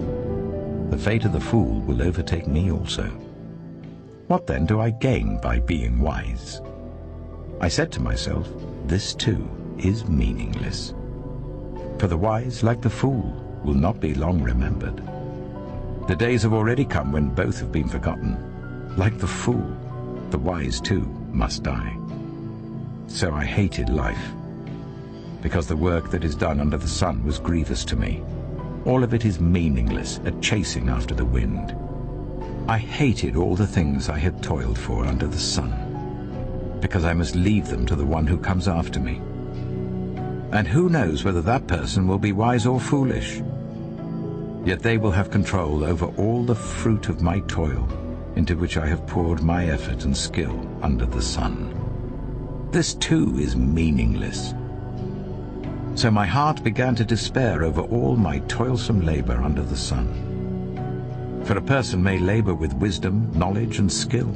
the fate of the fool will overtake me also. What then do I gain by being wise? I said to myself, this too is meaningless. For the wise, like the fool, will not be long remembered. The days have already come when both have been forgotten. Like the fool, the wise too must die. So I hated life, because the work that is done under the sun was grievous to me. All of it is meaningless, a chasing after the wind. I hated all the things I had toiled for under the sun, because I must leave them to the one who comes after me. And who knows whether that person will be wise or foolish? Yet they will have control over all the fruit of my toil, into which I have poured my effort and skill under the sun. This too is meaningless. So my heart began to despair over all my toilsome labor under the sun. For a person may labor with wisdom, knowledge, and skill,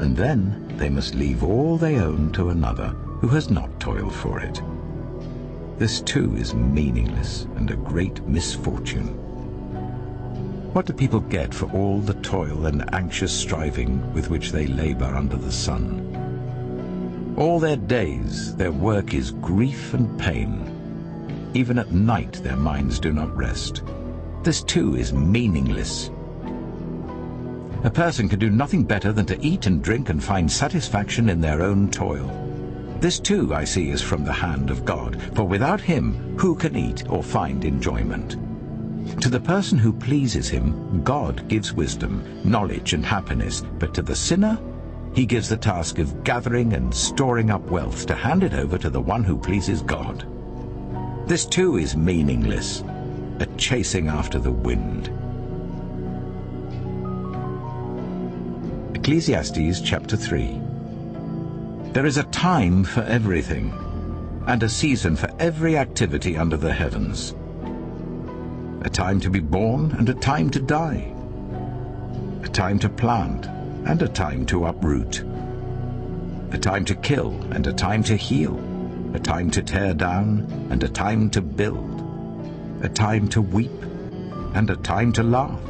and then they must leave all they own to another who has not toiled for it. This too is meaningless and a great misfortune. What do people get for all the toil and anxious striving with which they labor under the sun? All their days their work is grief and pain. Even at night their minds do not rest. This too is meaningless. A person can do nothing better than to eat and drink and find satisfaction in their own toil. This too I see is from the hand of God, for without him who can eat or find enjoyment? To the person who pleases him, God gives wisdom, knowledge, and happiness, but to the sinner, he gives the task of gathering and storing up wealth to hand it over to the one who pleases God. This too is meaningless, a chasing after the wind. Ecclesiastes chapter 3. There is a time for everything, and a season for every activity under the heavens. A time to be born and a time to die. A time to plant and a time to uproot. A time to kill and a time to heal. A time to tear down and a time to build. A time to weep and a time to laugh.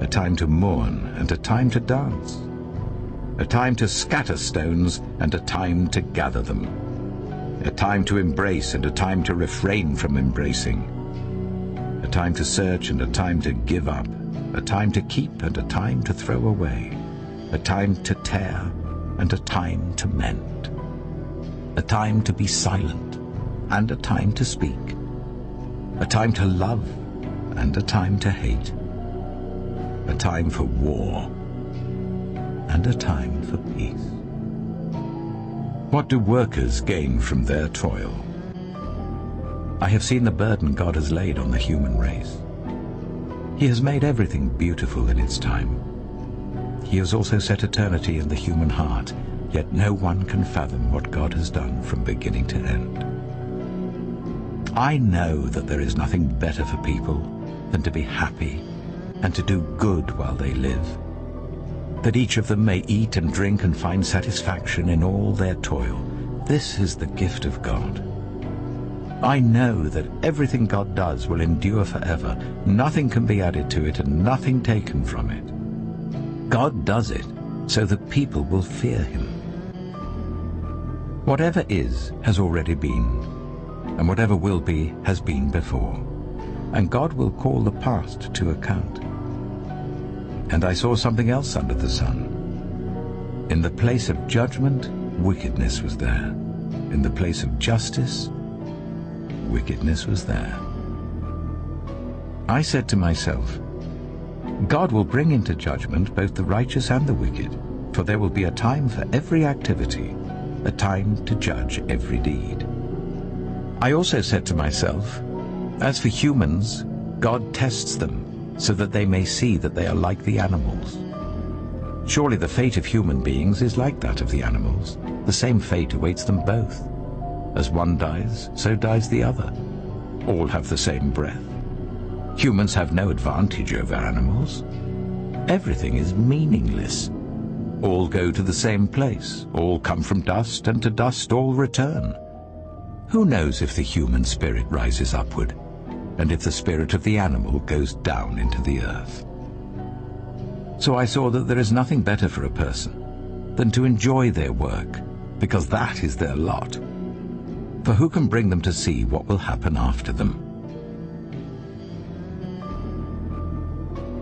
A time to mourn and a time to dance. A time to scatter stones and a time to gather them. A time to embrace and a time to refrain from embracing. A time to search and a time to give up. A time to keep and a time to throw away. A time to tear and a time to mend. A time to be silent and a time to speak. A time to love and a time to hate. A time for war and a time for peace. What do workers gain from their toil? I have seen the burden God has laid on the human race. He has made everything beautiful in its time. He has also set eternity in the human heart, yet no one can fathom what God has done from beginning to end. I know that there is nothing better for people than to be happy and to do good while they live, that each of them may eat and drink and find satisfaction in all their toil. This is the gift of God. I know that everything God does will endure forever. Nothing can be added to it and nothing taken from it. God does it so that people will fear him. Whatever is has already been, and whatever will be has been before, and God will call the past to account. And I saw something else under the sun. In the place of judgment, wickedness was there. In the place of justice, wickedness was there. I said to myself, God will bring into judgment both the righteous and the wicked, for there will be a time for every activity, a time to judge every deed. I also said to myself, as for humans, God tests them so that they may see that they are like the animals. Surely the fate of human beings is like that of the animals. The same fate awaits them both. As one dies, so dies the other. All have the same breath. Humans have no advantage over animals. Everything is meaningless. All go to the same place. All come from dust, and to dust all return. Who knows if the human spirit rises upward, and if the spirit of the animal goes down into the earth? So I saw that there is nothing better for a person than to enjoy their work, because that is their lot. For who can bring them to see what will happen after them?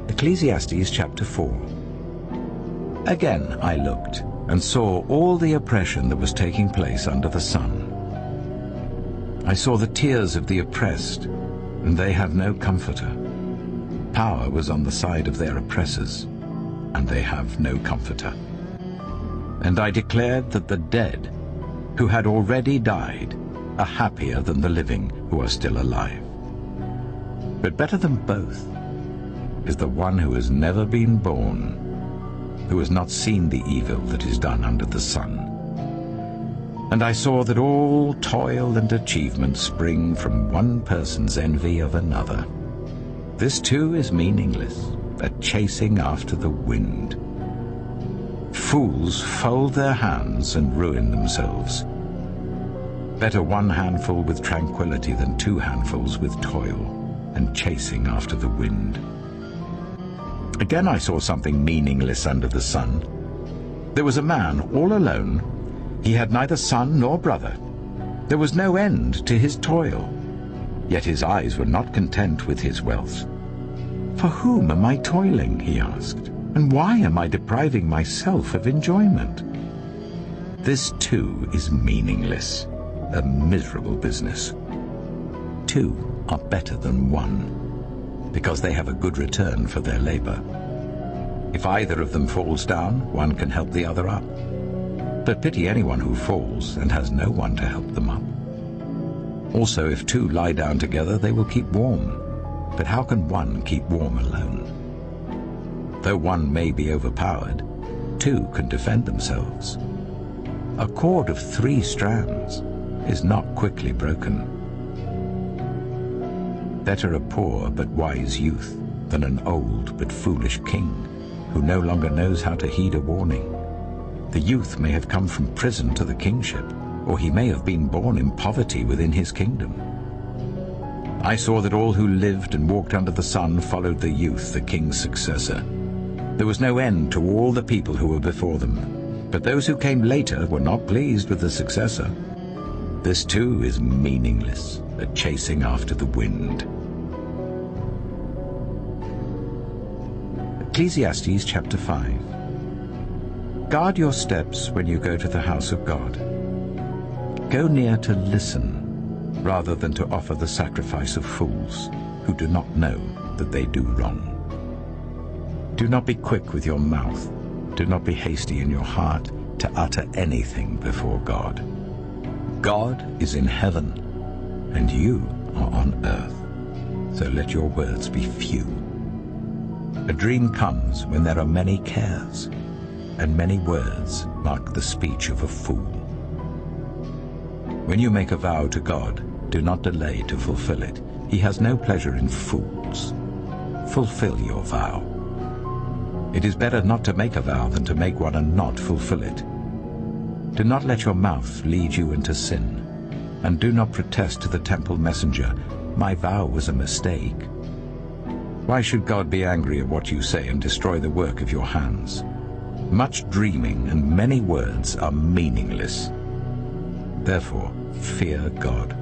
Ecclesiastes chapter 4. Again I looked, and saw all the oppression that was taking place under the sun. I saw the tears of the oppressed, and they have no comforter. Power was on the side of their oppressors, and they have no comforter. And I declared that the dead, who had already died, are happier than the living who are still alive. But better than both is the one who has never been born, who has not seen the evil that is done under the sun. And I saw that all toil and achievement spring from one person's envy of another. This too is meaningless, a chasing after the wind. Fools fold their hands and ruin themselves. Better one handful with tranquility than two handfuls with toil and chasing after the wind. Again I saw something meaningless under the sun. There was a man all alone. He had neither son nor brother. There was no end to his toil. Yet his eyes were not content with his wealth. For whom am I toiling, he asked, and why am I depriving myself of enjoyment? This too is meaningless, a miserable business. Two are better than one, because they have a good return for their labor. If either of them falls down, one can help the other up. But pity anyone who falls and has no one to help them up. Also, if two lie down together, they will keep warm. But how can one keep warm alone? Though one may be overpowered, two can defend themselves. A cord of 3 strands is not quickly broken. Better a poor but wise youth than an old but foolish king who no longer knows how to heed a warning. The youth may have come from prison to the kingship, or he may have been born in poverty within his kingdom. I saw that all who lived and walked under the sun followed the youth, the king's successor. There was no end to all the people who were before them, but those who came later were not pleased with the successor. This too is meaningless, a chasing after the wind. Ecclesiastes chapter 5. Guard your steps when you go to the house of God. Go near to listen, rather than to offer the sacrifice of fools, who do not know that they do wrong. Do not be quick with your mouth. Do not be hasty in your heart to utter anything before God. God is in heaven, and you are on earth, so let your words be few. A dream comes when there are many cares, and many words mark the speech of a fool. When you make a vow to God, do not delay to fulfill it. He has no pleasure in fools. Fulfill your vow. It is better not to make a vow than to make one and not fulfill it. Do not let your mouth lead you into sin, and do not protest to the temple messenger, "My vow was a mistake." Why should God be angry at what you say and destroy the work of your hands? Much dreaming and many words are meaningless. Therefore, fear God.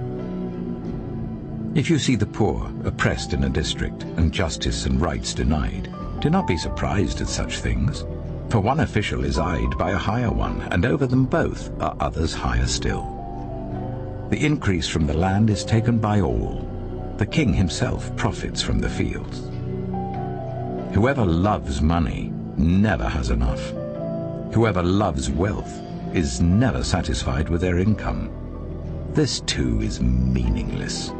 If you see the poor oppressed in a district, and justice and rights denied, do not be surprised at such things. For one official is eyed by a higher one, and over them both are others higher still. The increase from the land is taken by all. The king himself profits from the fields. Whoever loves money never has enough. Whoever loves wealth is never satisfied with their income. This too is meaningless.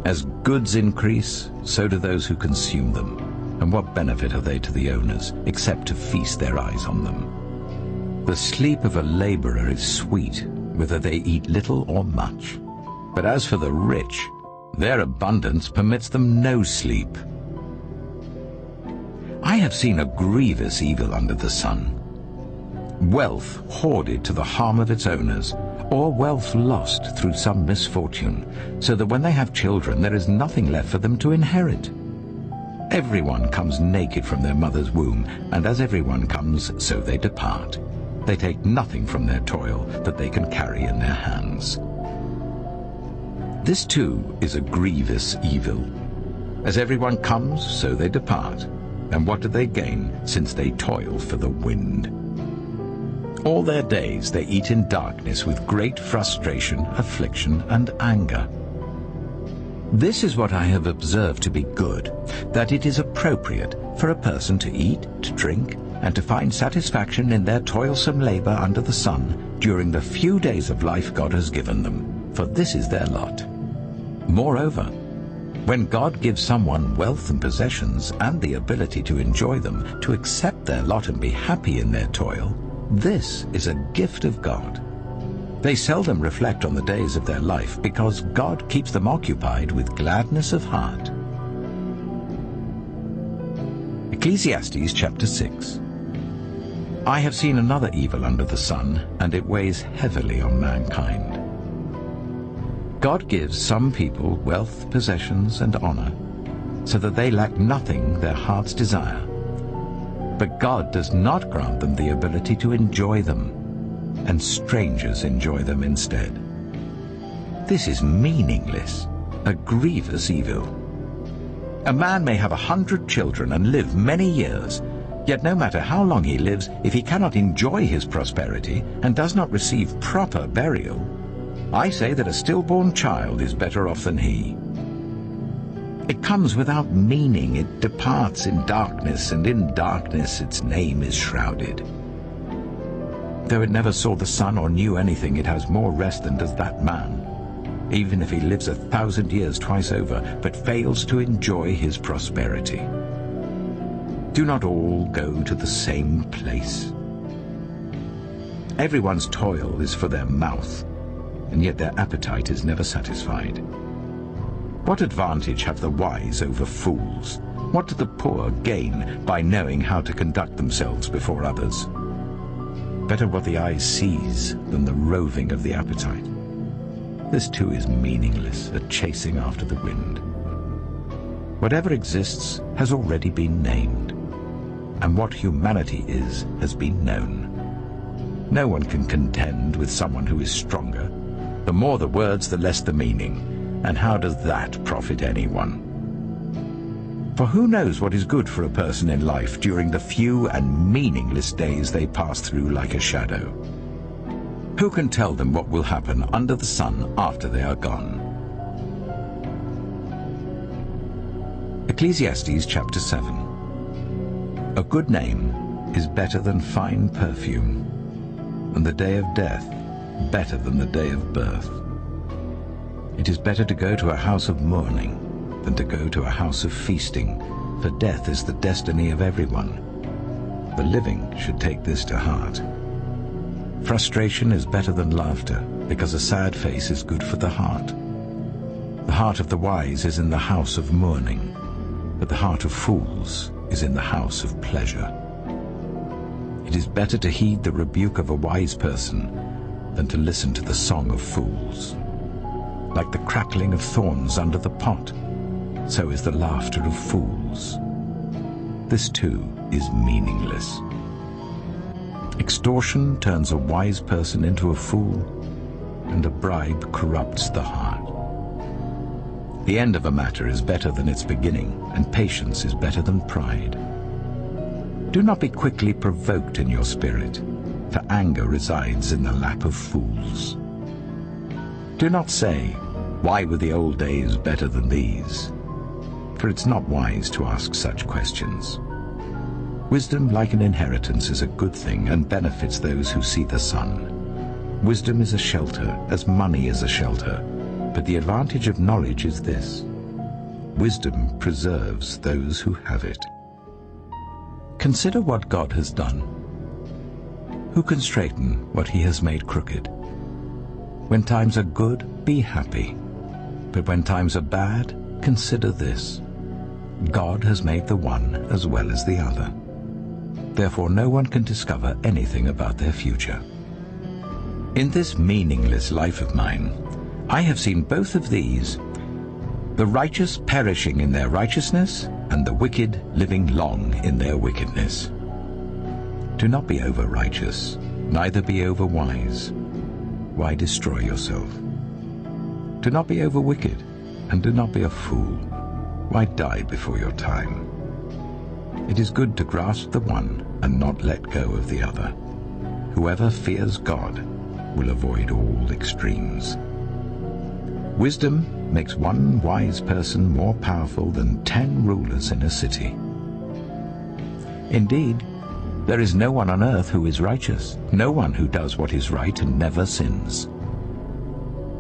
As goods increase, so do those who consume them. And what benefit are they to the owners, except to feast their eyes on them? The sleep of a laborer is sweet, whether they eat little or much. But as for the rich, their abundance permits them no sleep. I have seen a grievous evil under the sun. Wealth hoarded to the harm of its owners, or wealth lost through some misfortune, so that when they have children there is nothing left for them to inherit. Everyone comes naked from their mother's womb, and as everyone comes, so they depart. They take nothing from their toil that they can carry in their hands. This too is a grievous evil. As everyone comes, so they depart, And what do they gain, since they toil for the wind? All their days they eat in darkness with great frustration, affliction, and anger. This is what I have observed to be good, that it is appropriate for a person to eat, to drink, and to find satisfaction in their toilsome labor under the sun during the few days of life God has given them, for this is their lot. Moreover, when God gives someone wealth and possessions and the ability to enjoy them, to accept their lot and be happy in their toil, this is a gift of God. They seldom reflect on the days of their life because God keeps them occupied with gladness of heart. Ecclesiastes chapter 6. I have seen another evil under the sun, and it weighs heavily on mankind. God gives some people wealth, possessions, and honor, so that they lack nothing their hearts desire. But God does not grant them the ability to enjoy them, and strangers enjoy them instead. This is meaningless, a grievous evil. A man may have 100 children and live many years, yet no matter how long he lives, if he cannot enjoy his prosperity and does not receive proper burial, I say that a stillborn child is better off than he. It comes without meaning, it departs in darkness, and in darkness its name is shrouded. Though it never saw the sun or knew anything, it has more rest than does that man, even if he lives 1,000 years twice over, but fails to enjoy his prosperity. Do not all go to the same place? Everyone's toil is for their mouth, and yet their appetite is never satisfied. What advantage have the wise over fools? What do the poor gain by knowing how to conduct themselves before others? Better what the eye sees than the roving of the appetite. This too is meaningless, a chasing after the wind. Whatever exists has already been named, and what humanity is has been known. No one can contend with someone who is stronger. The more the words, the less the meaning, and how does that profit anyone? For who knows what is good for a person in life during the few and meaningless days they pass through like a shadow? Who can tell them what will happen under the sun after they are gone? Ecclesiastes chapter 7. A good name is better than fine perfume, and the day of death better than the day of birth. It is better to go to a house of mourning than to go to a house of feasting, for death is the destiny of everyone. The living should take this to heart. Frustration is better than laughter, because a sad face is good for the heart. The heart of the wise is in the house of mourning, but the heart of fools is in the house of pleasure. It is better to heed the rebuke of a wise person than to listen to the song of fools. Like the crackling of thorns under the pot, so is the laughter of fools. This too is meaningless. Extortion turns a wise person into a fool, and a bribe corrupts the heart. The end of a matter is better than its beginning, and patience is better than pride. Do not be quickly provoked in your spirit, for anger resides in the lap of fools. Do not say, "Why were the old days better than these?" For it's not wise to ask such questions. Wisdom, like an inheritance, is a good thing and benefits those who see the sun. Wisdom is a shelter, as money is a shelter, but the advantage of knowledge is this: wisdom preserves those who have it. Consider what God has done. Who can straighten what he has made crooked? When times are good, be happy. But when times are bad, consider this: God has made the one as well as the other. Therefore no one can discover anything about their future. In this meaningless life of mine, I have seen both of these, the righteous perishing in their righteousness, and the wicked living long in their wickedness. Do not be over-righteous, neither be over-wise. Why destroy yourself? Do not be over-wicked, and do not be a fool. Why die before your time? It is good to grasp the one and not let go of the other. Whoever fears God will avoid all extremes. Wisdom makes one wise person more powerful than 10 rulers in a city. Indeed, there is no one on earth who is righteous, no one who does what is right and never sins.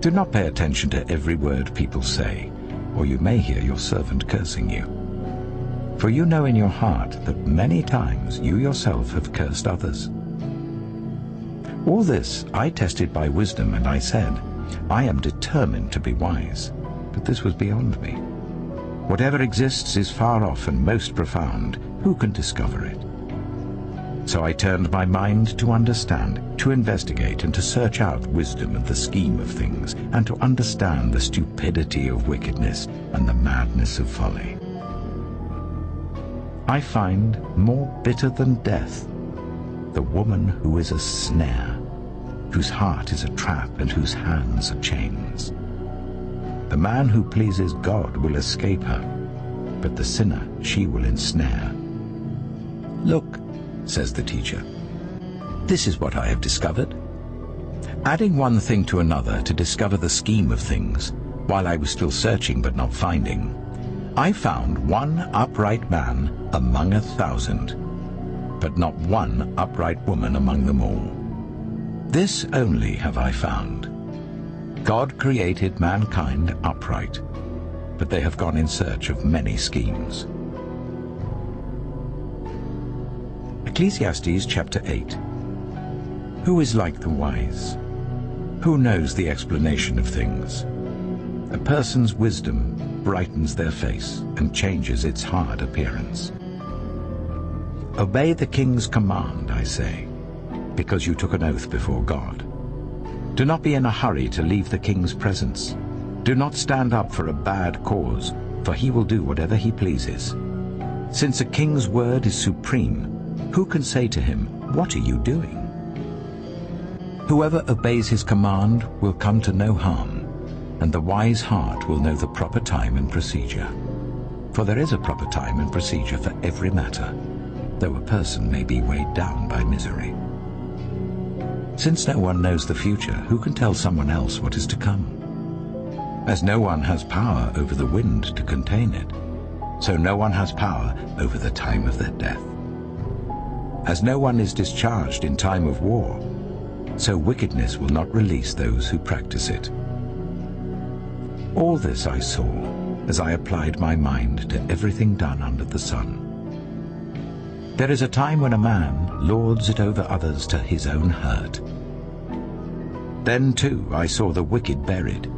Do not pay attention to every word people say, or you may hear your servant cursing you. For you know in your heart that many times you yourself have cursed others. All this I tested by wisdom, and I said, I am determined to be wise, but this was beyond me. Whatever exists is far off and most profound. Who can discover it? So I turned my mind to understand, to investigate, and to search out wisdom and the scheme of things, and to understand the stupidity of wickedness and the madness of folly. I find more bitter than death the woman who is a snare, whose heart is a trap and whose hands are chains. The man who pleases God will escape her, but the sinner she will ensnare. Look, says the teacher, this is what I have discovered. Adding one thing to another to discover the scheme of things, while I was still searching but not finding, I found one upright man among 1,000, but not one upright woman among them all. This only have I found. God created mankind upright, but they have gone in search of many schemes. Ecclesiastes chapter 8. Who is like the wise? Who knows the explanation of things? A person's wisdom brightens their face and changes its hard appearance. Obey the king's command, I say, because you took an oath before God. Do not be in a hurry to leave the king's presence. Do not stand up for a bad cause, for he will do whatever he pleases. Since a king's word is supreme, who can say to him, "What are you doing?" Whoever obeys his command will come to no harm, and the wise heart will know the proper time and procedure. For there is a proper time and procedure for every matter, though a person may be weighed down by misery. Since no one knows the future, who can tell someone else what is to come? As no one has power over the wind to contain it, so no one has power over the time of their death. As no one is discharged in time of war, so wickedness will not release those who practice it. All this I saw as I applied my mind to everything done under the sun. There is a time when a man lords it over others to his own hurt. Then too I saw the wicked buried,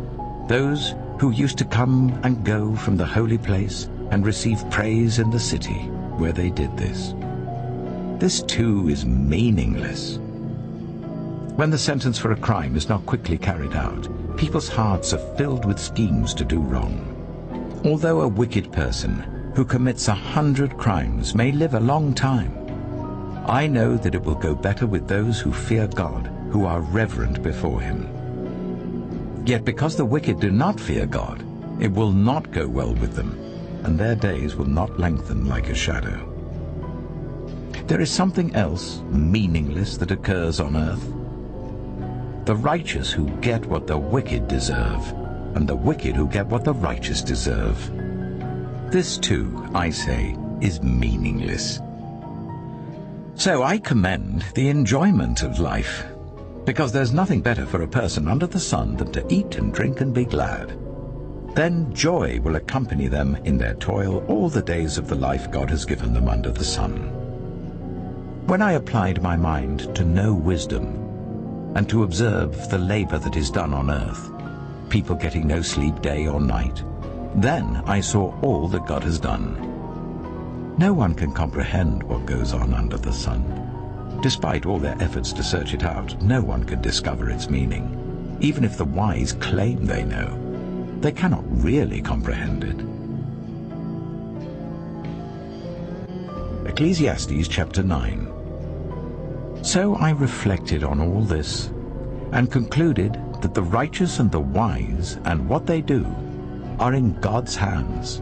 those who used to come and go from the holy place and receive praise in the city where they did this. This too is meaningless. When the sentence for a crime is not quickly carried out, people's hearts are filled with schemes to do wrong. Although a wicked person who commits 100 crimes may live a long time, I know that it will go better with those who fear God, who are reverent before him. Yet because the wicked do not fear God, it will not go well with them, and their days will not lengthen like a shadow. There is something else meaningless that occurs on earth. The righteous who get what the wicked deserve, and the wicked who get what the righteous deserve. This too, I say, is meaningless. So I commend the enjoyment of life, because there's nothing better for a person under the sun than to eat and drink and be glad. Then joy will accompany them in their toil all the days of the life God has given them under the sun. When I applied my mind to know wisdom, and to observe the labor that is done on earth, people getting no sleep day or night, then I saw all that God has done. No one can comprehend what goes on under the sun. Despite all their efforts to search it out, no one can discover its meaning. Even if the wise claim they know, they cannot really comprehend it. Ecclesiastes chapter 9. So I reflected on all this, and concluded that the righteous and the wise and what they do are in God's hands.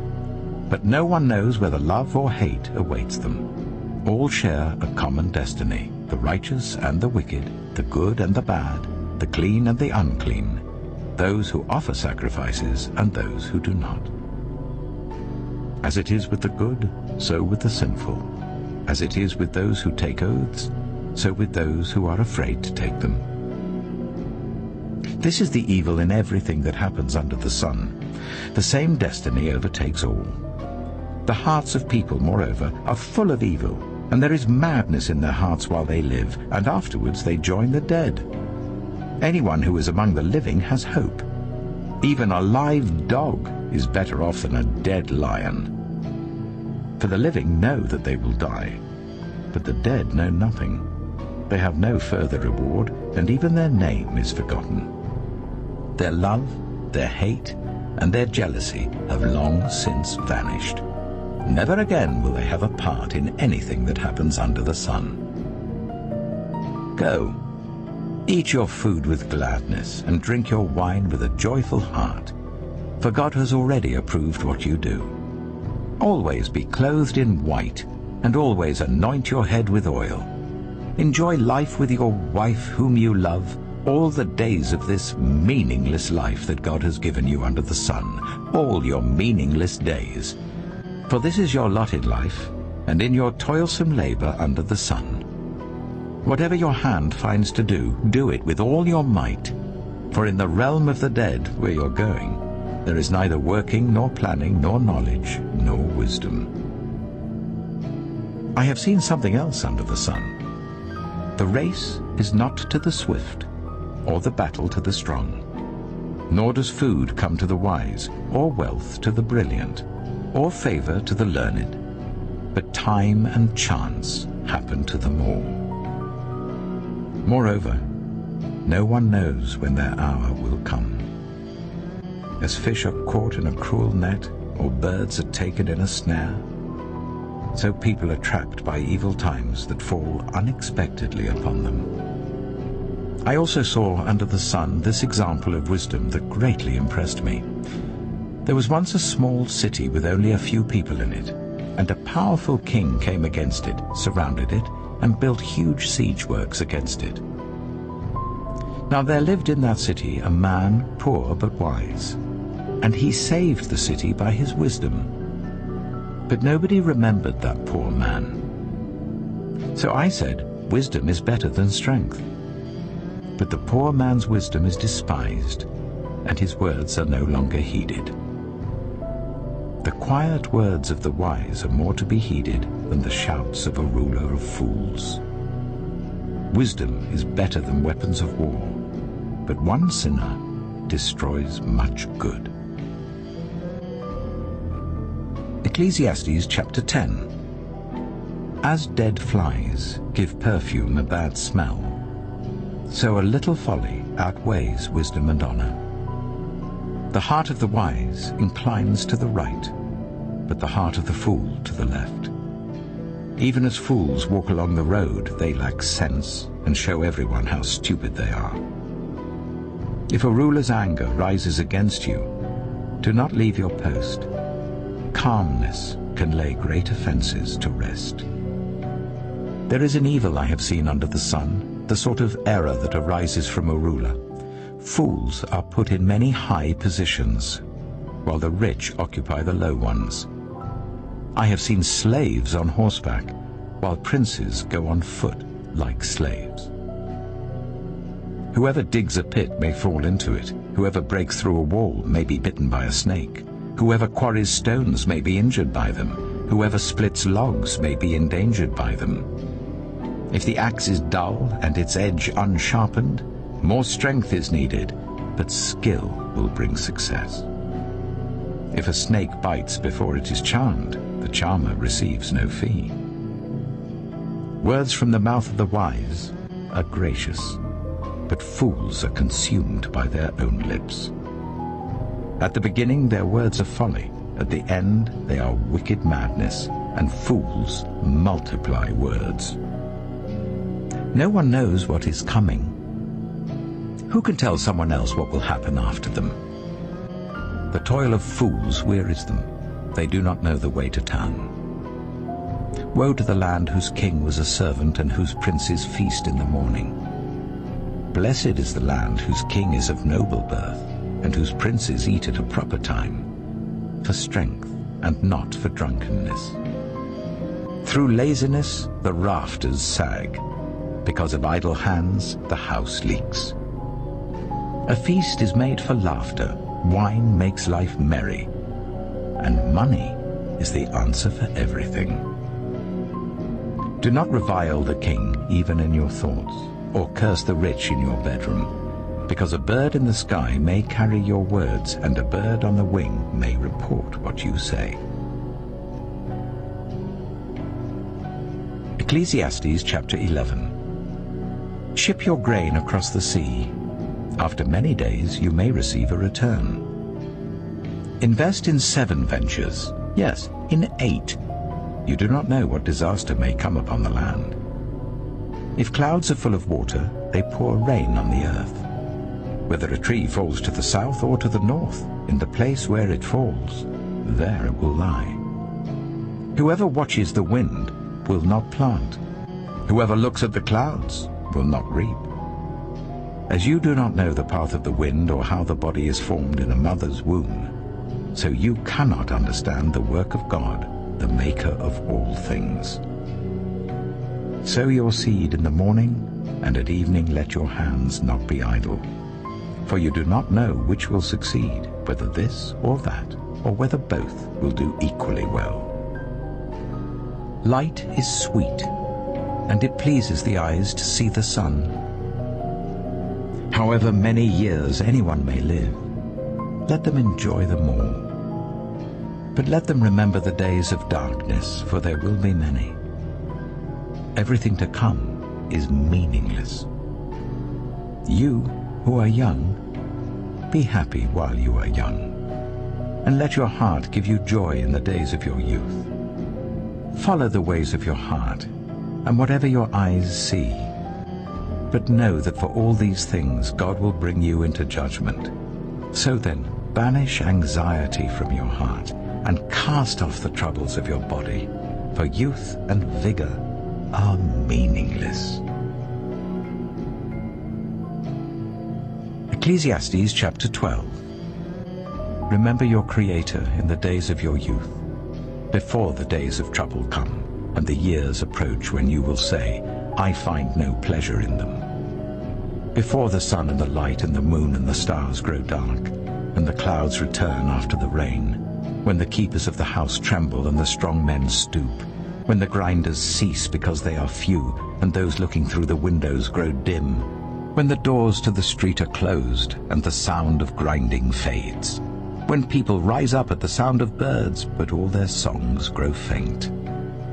but no one knows whether love or hate awaits them. All share a common destiny, the righteous and the wicked, the good and the bad, the clean and the unclean, those who offer sacrifices and those who do not. As it is with the good, so with the sinful. As it is with those who take oaths, so with those who are afraid to take them. This is the evil in everything that happens under the sun. The same destiny overtakes all. The hearts of people, moreover, are full of evil, and there is madness in their hearts while they live, and afterwards they join the dead. Anyone who is among the living has hope. Even a live dog is better off than a dead lion. For the living know that they will die, but the dead know nothing. They have no further reward, and even their name is forgotten. Their love, their hate, and their jealousy have long since vanished. Never again will they have a part in anything that happens under the sun. Go, eat your food with gladness, and drink your wine with a joyful heart, for God has already approved what you do. Always be clothed in white, and always anoint your head with oil. Enjoy life with your wife whom you love, all the days of this meaningless life that God has given you under the sun, all your meaningless days. For this is your lot in life, and in your toilsome labor under the sun. Whatever your hand finds to do, do it with all your might. For in the realm of the dead, where you're going, there is neither working, nor planning, nor knowledge, nor wisdom. I have seen something else under the sun. The race is not to the swift, or the battle to the strong. Nor does food come to the wise, or wealth to the brilliant, or favor to the learned. But time and chance happen to them all. Moreover, no one knows when their hour will come. As fish are caught in a cruel net, or birds are taken in a snare, so people are trapped by evil times that fall unexpectedly upon them. I also saw under the sun this example of wisdom that greatly impressed me. There was once a small city with only a few people in it, and a powerful king came against it, surrounded it, and built huge siege works against it. Now there lived in that city a man, poor but wise, and he saved the city by his wisdom. But nobody remembered that poor man. So I said, wisdom is better than strength. But the poor man's wisdom is despised, and his words are no longer heeded. The quiet words of the wise are more to be heeded than the shouts of a ruler of fools. Wisdom is better than weapons of war, but one sinner destroys much good. Ecclesiastes chapter 10. As dead flies give perfume a bad smell, so a little folly outweighs wisdom and honor. The heart of the wise inclines to the right, but the heart of the fool to the left. Even as fools walk along the road, they lack sense and show everyone how stupid they are. If a ruler's anger rises against you, do not leave your post. Calmness can lay great offenses to rest. There is an evil I have seen under the sun, the sort of error that arises from a ruler. Fools are put in many high positions, while the rich occupy the low ones. I have seen slaves on horseback, while princes go on foot like slaves. Whoever digs a pit may fall into it. Whoever breaks through a wall may be bitten by a snake. Whoever quarries stones may be injured by them. Whoever splits logs may be endangered by them. If the axe is dull and its edge unsharpened, more strength is needed, but skill will bring success. If a snake bites before it is charmed, the charmer receives no fee. Words from the mouth of the wise are gracious, but fools are consumed by their own lips. At the beginning their words are folly, at the end they are wicked madness, and fools multiply words. No one knows what is coming. Who can tell someone else what will happen after them? The toil of fools wearies them, they do not know the way to turn. Woe to the land whose king was a servant and whose princes feast in the morning. Blessed is the land whose king is of noble birth and whose princes eat at a proper time, for strength and not for drunkenness. Through laziness the rafters sag. Because of idle hands the house leaks. A feast is made for laughter, wine makes life merry, and money is the answer for everything. Do not revile the king even in your thoughts, or curse the rich in your bedroom, because a bird in the sky may carry your words, and a bird on the wing may report what you say. Ecclesiastes chapter 11. Ship your grain across the sea. After many days you may receive a return. Invest in 7 ventures, yes, in 8. You do not know what disaster may come upon the land. If clouds are full of water, they pour rain on the earth. Whether a tree falls to the south or to the north, in the place where it falls, there it will lie. Whoever watches the wind will not plant. Whoever looks at the clouds will not reap. As you do not know the path of the wind or how the body is formed in a mother's womb, so you cannot understand the work of God, the maker of all things. Sow your seed in the morning, and at evening let your hands not be idle. For you do not know which will succeed, whether this or that, or whether both will do equally well. Light is sweet, and it pleases the eyes to see the sun. However many years anyone may live, let them enjoy them all. But let them remember the days of darkness, for there will be many. Everything to come is meaningless. You who are young, be happy while you are young, and let your heart give you joy in the days of your youth. Follow the ways of your heart, and whatever your eyes see. But know that for all these things God will bring you into judgment. So then, banish anxiety from your heart, and cast off the troubles of your body, for youth and vigor are meaningless. Ecclesiastes chapter 12. Remember your Creator in the days of your youth, before the days of trouble come, and the years approach when you will say, I find no pleasure in them. Before the sun and the light and the moon and the stars grow dark, and the clouds return after the rain, when the keepers of the house tremble and the strong men stoop, when the grinders cease because they are few, and those looking through the windows grow dim, when the doors to the street are closed and the sound of grinding fades, when people rise up at the sound of birds, but all their songs grow faint,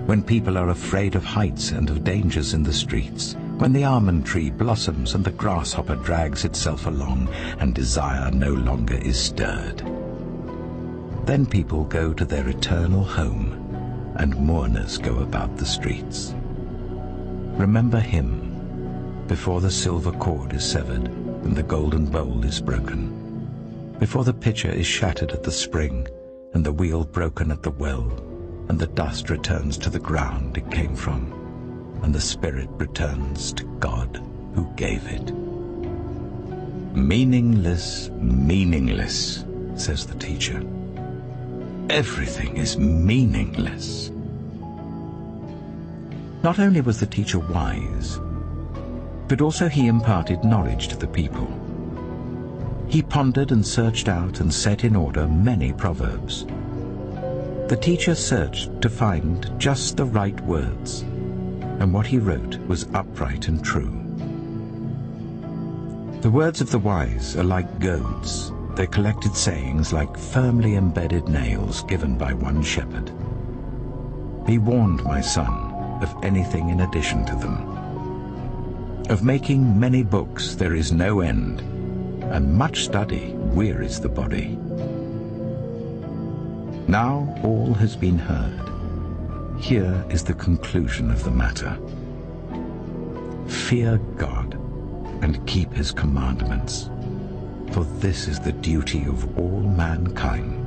when people are afraid of heights and of dangers in the streets, when the almond tree blossoms and the grasshopper drags itself along, and desire no longer is stirred. Then people go to their eternal home, and mourners go about the streets. Remember him before the silver cord is severed and the golden bowl is broken, before the pitcher is shattered at the spring and the wheel broken at the well, and the dust returns to the ground it came from, and the spirit returns to God who gave it. Meaningless, meaningless, says the teacher. Everything is meaningless. Not only was the teacher wise, but also he imparted knowledge to the people. He pondered and searched out and set in order many proverbs. The teacher searched to find just the right words, and what he wrote was upright and true. The words of the wise are like goads, their collected sayings like firmly embedded nails given by one shepherd. Be warned, my son, of anything in addition to them. Of making many books there is no end, and much study wearies the body. Now all has been heard. Here is the conclusion of the matter. Fear God and keep his commandments, for this is the duty of all mankind.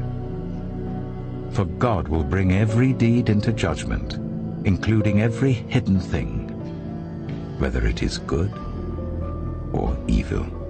For God will bring every deed into judgment, including every hidden thing, whether it is good or evil.